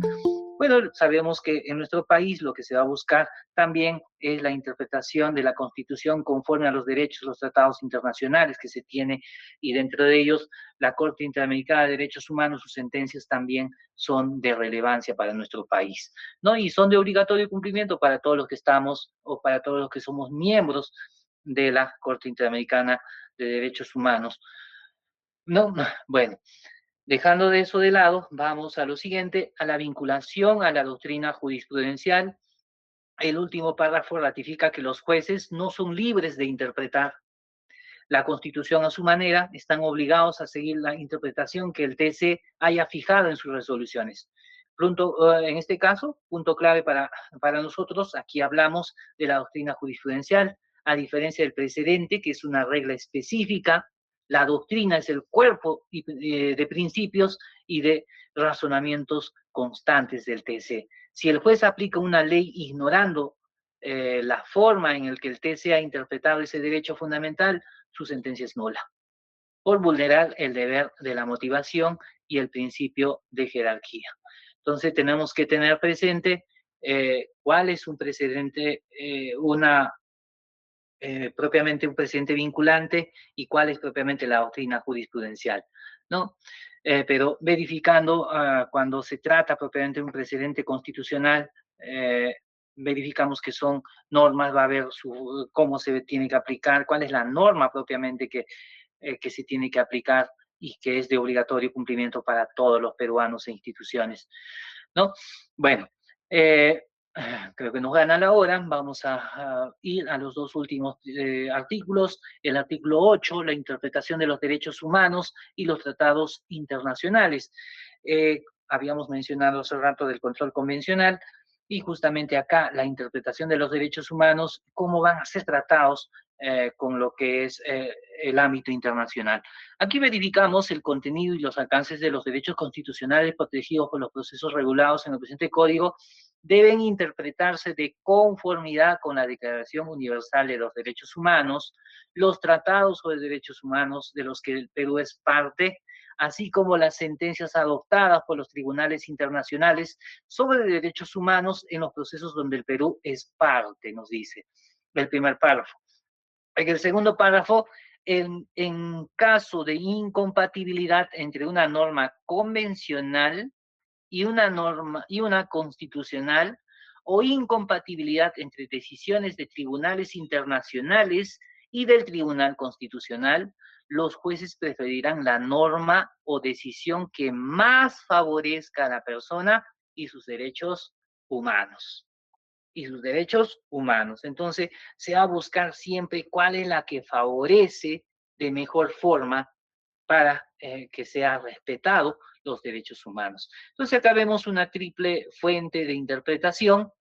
Bueno, sabemos que en nuestro país lo que se va a buscar también es la interpretación de la Constitución conforme a los derechos, los tratados internacionales que se tiene, y dentro de ellos la Corte Interamericana de Derechos Humanos, sus sentencias también son de relevancia para nuestro país, ¿no? Y son de obligatorio cumplimiento para todos los que estamos o para todos los que somos miembros de la Corte Interamericana de Derechos Humanos. No, bueno, dejando de eso de lado, vamos a lo siguiente, a la vinculación a la doctrina jurisprudencial. El último párrafo ratifica que los jueces no son libres de interpretar la Constitución a su manera, están obligados a seguir la interpretación que el TC haya fijado en sus resoluciones. En este caso, punto clave para nosotros, aquí hablamos de la doctrina jurisprudencial, a diferencia del precedente, que es una regla específica. La doctrina es el cuerpo de principios y de razonamientos constantes del TC. Si el juez aplica una ley ignorando la forma en la que el TC ha interpretado ese derecho fundamental, su sentencia es nula, por vulnerar el deber de la motivación y el principio de jerarquía. Entonces tenemos que tener presente cuál es un precedente, propiamente un precedente vinculante y cuál es propiamente la doctrina jurisprudencial, ¿no? Pero verificando cuando se trata propiamente de un precedente constitucional, verificamos que son normas, va a ver cómo se tiene que aplicar, cuál es la norma propiamente que se tiene que aplicar y que es de obligatorio cumplimiento para todos los peruanos e instituciones, ¿no? Bueno, eh, creo que nos gana la hora, vamos a ir a los dos últimos artículos, el artículo 8, la interpretación de los derechos humanos y los tratados internacionales. Habíamos mencionado hace rato del control convencional, y justamente acá la interpretación de los derechos humanos, cómo van a ser tratados con lo que es el ámbito internacional. Aquí verificamos el contenido y los alcances de los derechos constitucionales protegidos por los procesos regulados en el presente código deben interpretarse de conformidad con la Declaración Universal de los Derechos Humanos, los tratados sobre derechos humanos de los que el Perú es parte, así como las sentencias adoptadas por los tribunales internacionales sobre derechos humanos en los procesos donde el Perú es parte, nos dice el primer párrafo. En el segundo párrafo, en caso de incompatibilidad entre una norma convencional y una constitucional, o incompatibilidad entre decisiones de tribunales internacionales y del Tribunal Constitucional, los jueces preferirán la norma o decisión que más favorezca a la persona y sus derechos humanos. Y sus derechos humanos. Entonces, se va a buscar siempre cuál es la que favorece de mejor forma para que sea respetado los derechos humanos. Entonces, acá vemos una triple fuente de interpretación.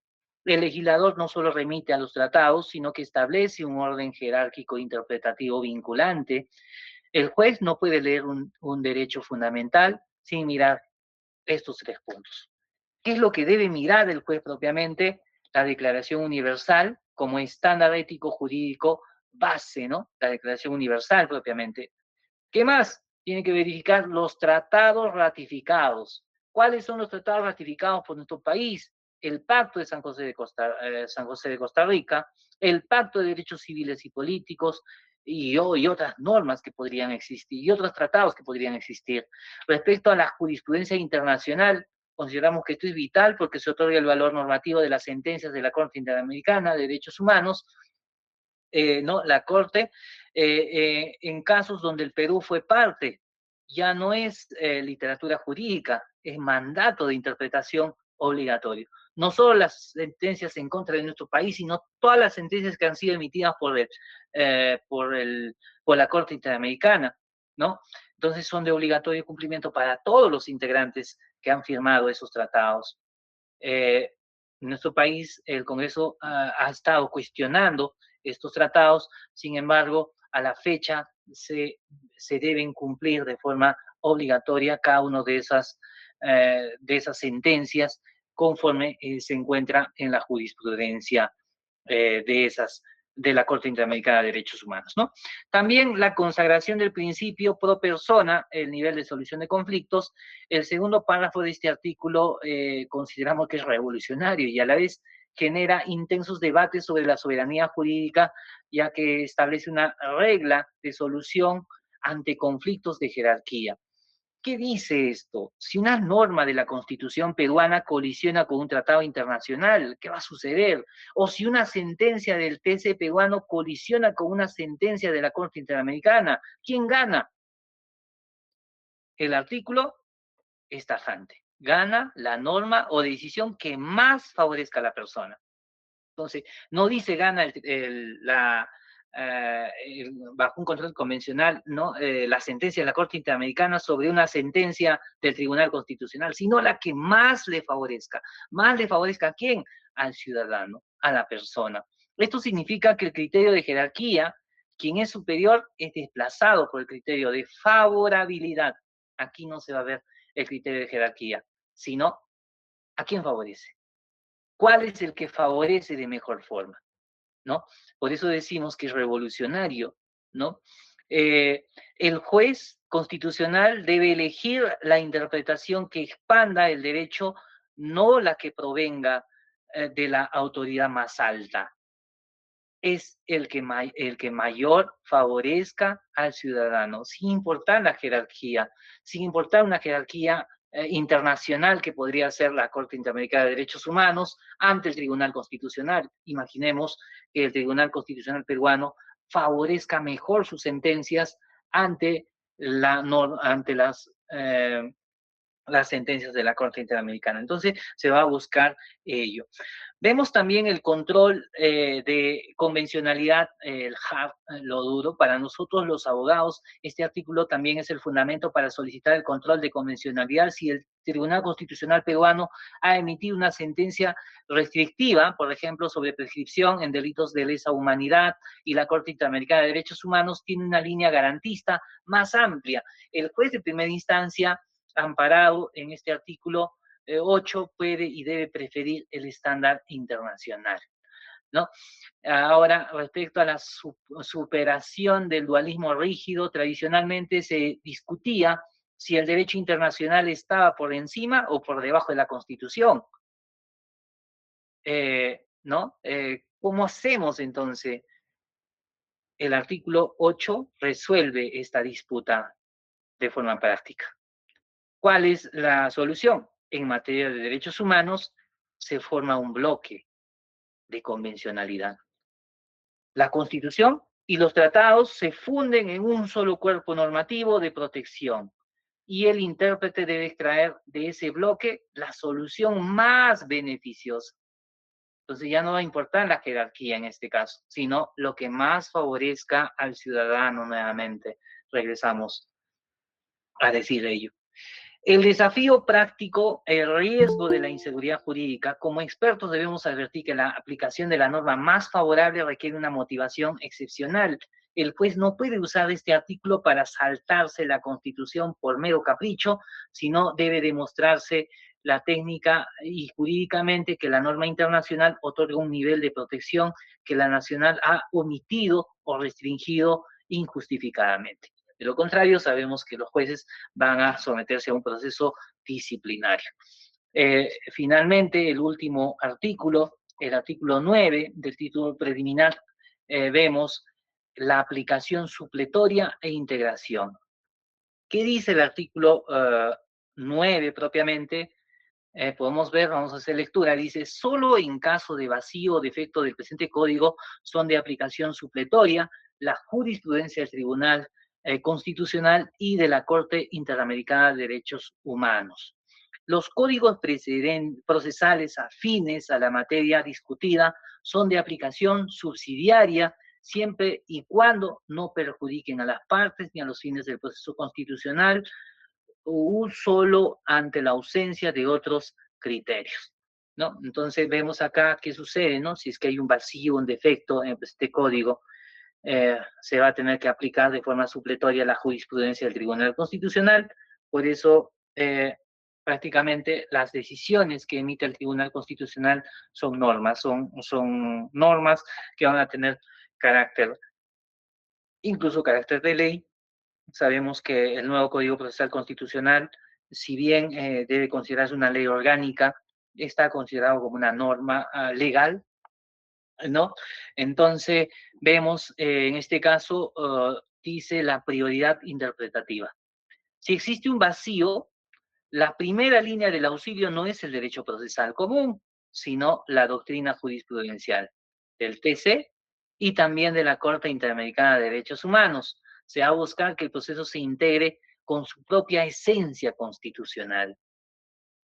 El legislador no solo remite a los tratados, sino que establece un orden jerárquico interpretativo vinculante. El juez no puede leer un derecho fundamental sin mirar estos tres puntos. ¿Qué es lo que debe mirar el juez propiamente? La Declaración Universal como estándar ético jurídico base, ¿no? La Declaración Universal propiamente. ¿Qué más? Tiene que verificar los tratados ratificados. ¿Cuáles son los tratados ratificados por nuestro país? El Pacto de San José de Costa Rica, el Pacto de Derechos Civiles y Políticos y otras normas que podrían existir y otros tratados que podrían existir. Respecto a la jurisprudencia internacional, consideramos que esto es vital porque se otorga el valor normativo de las sentencias de la Corte Interamericana de Derechos Humanos, ¿no? La Corte, en casos donde el Perú fue parte, ya no es literatura jurídica, es mandato de interpretación obligatorio. No solo las sentencias en contra de nuestro país, sino todas las sentencias que han sido emitidas por la Corte Interamericana, ¿no? Entonces son de obligatorio cumplimiento para todos los integrantes que han firmado esos tratados. En nuestro país, el Congreso ha estado cuestionando estos tratados, sin embargo, a la fecha se deben cumplir de forma obligatoria cada una de esas sentencias conforme se encuentra en la jurisprudencia de la Corte Interamericana de Derechos Humanos, ¿no? También la consagración del principio pro persona, el nivel de solución de conflictos. El segundo párrafo de este artículo consideramos que es revolucionario y a la vez genera intensos debates sobre la soberanía jurídica, ya que establece una regla de solución ante conflictos de jerarquía. ¿Qué dice esto? Si una norma de la Constitución peruana colisiona con un tratado internacional, ¿qué va a suceder? O si una sentencia del TC peruano colisiona con una sentencia de la Corte Interamericana, ¿quién gana? El artículo es tajante. Gana la norma o decisión que más favorezca a la persona. Entonces, no dice gana bajo un control convencional, ¿no? La sentencia de la Corte Interamericana sobre una sentencia del Tribunal Constitucional, sino la que más le favorezca. ¿Más le favorezca a quién? Al ciudadano, a la persona. Esto significa que el criterio de jerarquía, quien es superior, es desplazado por el criterio de favorabilidad. Aquí no se va a ver el criterio de jerarquía, sino a quién favorece. ¿Cuál es el que favorece de mejor forma? ¿No? Por eso decimos que es revolucionario, ¿no? El juez constitucional debe elegir la interpretación que expanda el derecho no la que provenga de la autoridad más alta. Es el que mayor favorezca al ciudadano, sin importar la jerarquía, sin importar una jerarquía internacional que podría ser la Corte Interamericana de Derechos Humanos ante el Tribunal Constitucional. Imaginemos que el Tribunal Constitucional peruano favorezca mejor sus sentencias ante, ante las sentencias de la Corte Interamericana. Entonces, se va a buscar ello. Vemos también el control de convencionalidad, el hard, lo duro. Para nosotros los abogados, este artículo también es el fundamento para solicitar el control de convencionalidad si el Tribunal Constitucional peruano ha emitido una sentencia restrictiva, por ejemplo, sobre prescripción en delitos de lesa humanidad, y la Corte Interamericana de Derechos Humanos tiene una línea garantista más amplia. El juez de primera instancia, amparado en este artículo 8, puede y debe preferir el estándar internacional, ¿no? Ahora, respecto a la superación del dualismo rígido, tradicionalmente se discutía si el derecho internacional estaba por encima o por debajo de la Constitución, ¿no? ¿Cómo hacemos entonces? El artículo 8 resuelve esta disputa de forma práctica. ¿Cuál es la solución? En materia de derechos humanos se forma un bloque de convencionalidad. La Constitución y los tratados se funden en un solo cuerpo normativo de protección y el intérprete debe extraer de ese bloque la solución más beneficiosa. Entonces ya no va a importar la jerarquía en este caso, sino lo que más favorezca al ciudadano nuevamente. Regresamos a decir ello. El desafío práctico, el riesgo de la inseguridad jurídica. Como expertos debemos advertir que la aplicación de la norma más favorable requiere una motivación excepcional. El juez no puede usar este artículo para saltarse la Constitución por mero capricho, sino debe demostrarse la técnica y jurídicamente que la norma internacional otorga un nivel de protección que la nacional ha omitido o restringido injustificadamente. De lo contrario, sabemos que los jueces van a someterse a un proceso disciplinario. Finalmente, el último artículo, el artículo 9 del título preliminar, vemos la aplicación supletoria e integración. ¿Qué dice el artículo 9 propiamente? Podemos ver, vamos a hacer lectura, dice, solo en caso de vacío o defecto del presente código son de aplicación supletoria la jurisprudencia del Tribunal Constitucional y de la Corte Interamericana de Derechos Humanos. Los códigos procesales afines a la materia discutida son de aplicación subsidiaria siempre y cuando no perjudiquen a las partes ni a los fines del proceso constitucional, o solo ante la ausencia de otros criterios, ¿no? Entonces vemos acá qué sucede, ¿no? Si es que hay un vacío, un defecto en este código, se va a tener que aplicar de forma supletoria la jurisprudencia del Tribunal Constitucional. Por eso, prácticamente las decisiones que emite el Tribunal Constitucional son normas, son normas que van a tener carácter, incluso carácter de ley. Sabemos que el nuevo Código Procesal Constitucional, si bien debe considerarse una ley orgánica, está considerado como una norma legal, ¿no? Entonces, vemos en este caso, dice la prioridad interpretativa. Si existe un vacío, la primera línea del auxilio no es el derecho procesal común, sino la doctrina jurisprudencial del TC y también de la Corte Interamericana de Derechos Humanos. Se va a buscar que el proceso se integre con su propia esencia constitucional,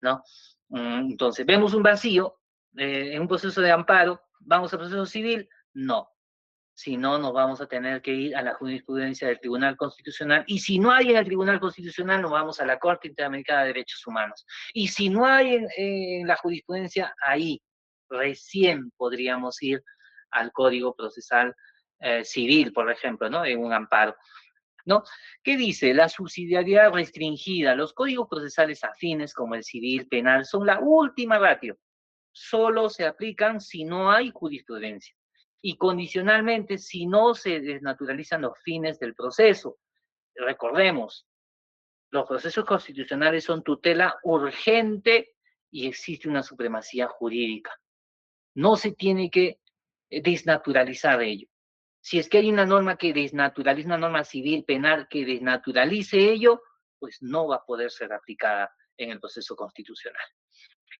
¿no? Entonces, vemos un vacío en un proceso de amparo, ¿vamos al proceso civil? No. Si no, nos vamos a tener que ir a la jurisprudencia del Tribunal Constitucional. Y si no hay en el Tribunal Constitucional, nos vamos a la Corte Interamericana de Derechos Humanos. Y si no hay en la jurisprudencia, ahí recién podríamos ir al Código Procesal Civil, por ejemplo, ¿no? En un amparo, ¿no? ¿Qué dice? La subsidiariedad restringida. Los códigos procesales afines, como el civil, penal, son la última ratio. Solo se aplican si no hay jurisprudencia. Y condicionalmente, si no se desnaturalizan los fines del proceso. Recordemos, los procesos constitucionales son tutela urgente y existe una supremacía jurídica. No se tiene que desnaturalizar ello. Si es que hay una norma que desnaturaliza, una norma civil penal que desnaturalice ello, pues no va a poder ser aplicada en el proceso constitucional.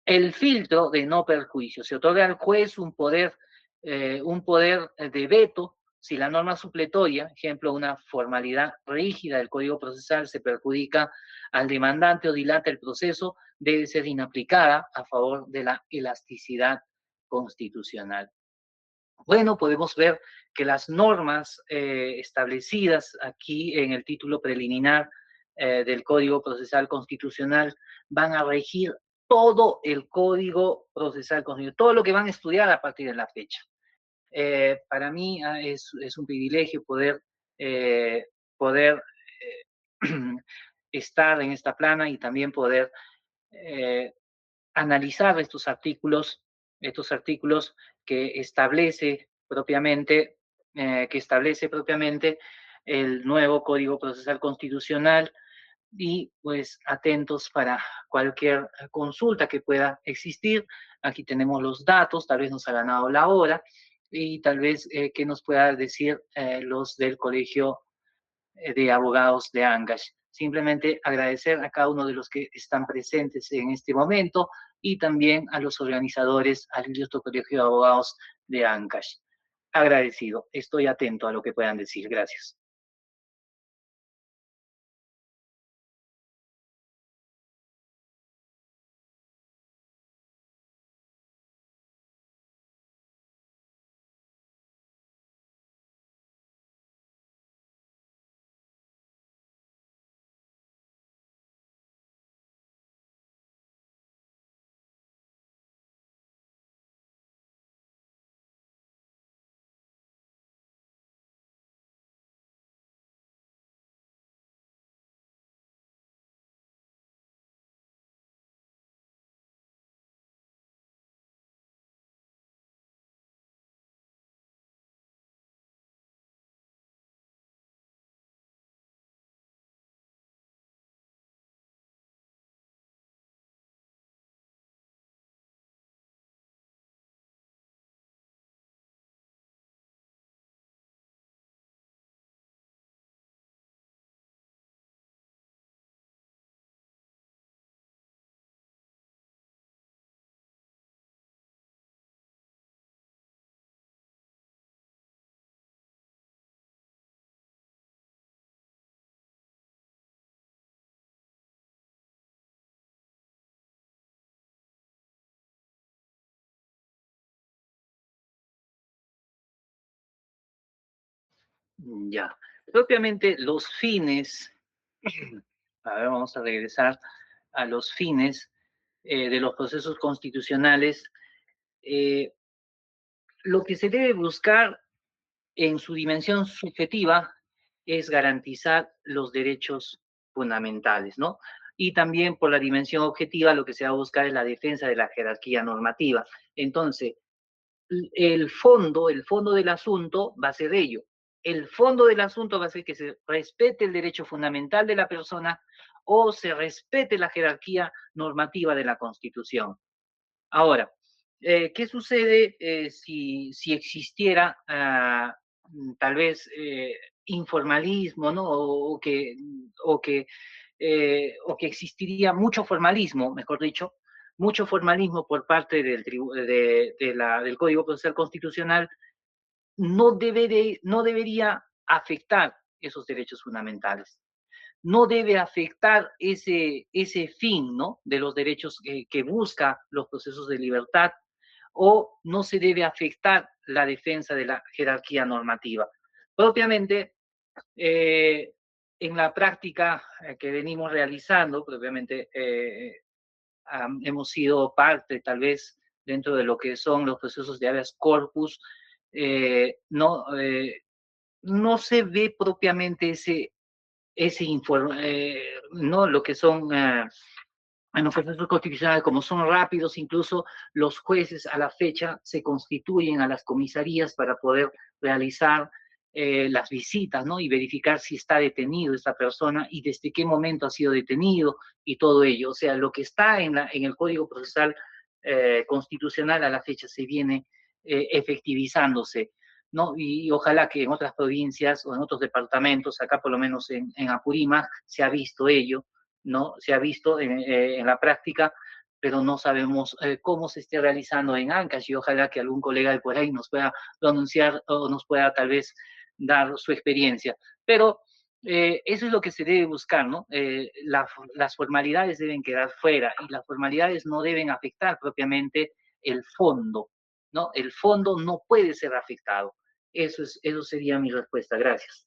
El filtro de no perjuicio. Se otorga al juez un poder de veto si la norma supletoria, ejemplo, una formalidad rígida del Código Procesal se perjudica al demandante o dilata el proceso, debe ser inaplicada a favor de la elasticidad constitucional. Bueno, podemos ver que las normas establecidas aquí en el título preliminar del Código Procesal Constitucional van a regir todo el Código Procesal Constitucional, todo lo que van a estudiar a partir de la fecha. Para mí es un privilegio eh, poder estar en esta plana y también poder eh, analizar estos artículos que establece propiamente el nuevo Código Procesal Constitucional y pues atentos para cualquier consulta que pueda existir. Aquí tenemos los datos, tal vez nos ha ganado la hora y tal vez que nos pueda decir los del Colegio de Abogados de Ancash. Simplemente agradecer a cada uno de los que están presentes en este momento y también a los organizadores, al Ilustre Colegio de Abogados de Ancash. Agradecido, estoy atento a lo que puedan decir. Gracias. Ya, propiamente los fines, a ver, vamos a regresar a los fines de los procesos constitucionales. Eh, lo que se debe buscar en su dimensión subjetiva es garantizar los derechos fundamentales, ¿no? Y también por la dimensión objetiva lo que se va a buscar es la defensa de la jerarquía normativa. Entonces, el fondo del asunto va a ser ello. El fondo del asunto va a ser que se respete el derecho fundamental de la persona o se respete la jerarquía normativa de la Constitución. Ahora, ¿qué sucede si existiera tal vez informalismo, ¿no? O que, o que existiría mucho formalismo, mejor dicho, mucho formalismo por parte del Código Procesal Constitucional, no debería afectar esos derechos fundamentales, no debe afectar ese fin, ¿no? De los derechos que busca los procesos de libertad, o no se debe afectar la defensa de la jerarquía normativa. Propiamente, en la práctica que venimos realizando, propiamente hemos sido parte, tal vez, dentro de lo que son los procesos de habeas corpus, no se ve propiamente ese informe, no lo que son en los procesos constitucionales, como son rápidos, incluso los jueces a la fecha se constituyen a las comisarías para poder realizar las visitas, ¿no? Y verificar si está detenido esta persona y desde qué momento ha sido detenido y todo ello. O sea, lo que está en el Código Procesal Constitucional a la fecha se viene efectivizándose, ¿no? Y ojalá que en otras provincias o en otros departamentos, acá por lo menos en Apurímac, se ha visto ello, ¿no? Se ha visto en la práctica, pero no sabemos cómo se esté realizando en Ancash y ojalá que algún colega de por ahí nos pueda pronunciar o nos pueda tal vez dar su experiencia. Pero eso es lo que se debe buscar, ¿no? Las formalidades deben quedar fuera y las formalidades no deben afectar propiamente el fondo, ¿no? El fondo no puede ser afectado. Eso sería mi respuesta. Gracias.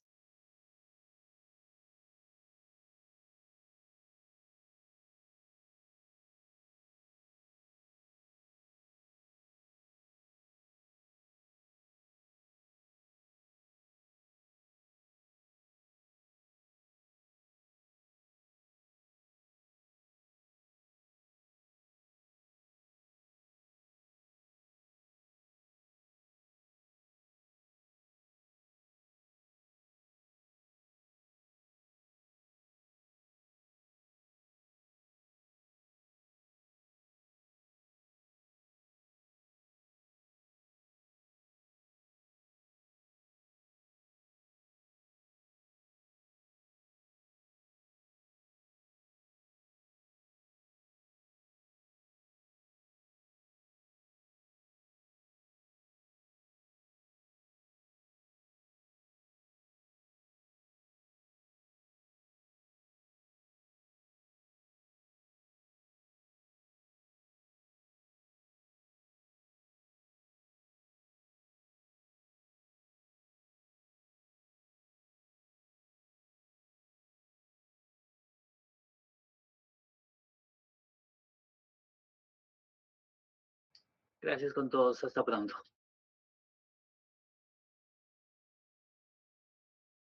Gracias con todos. Hasta pronto.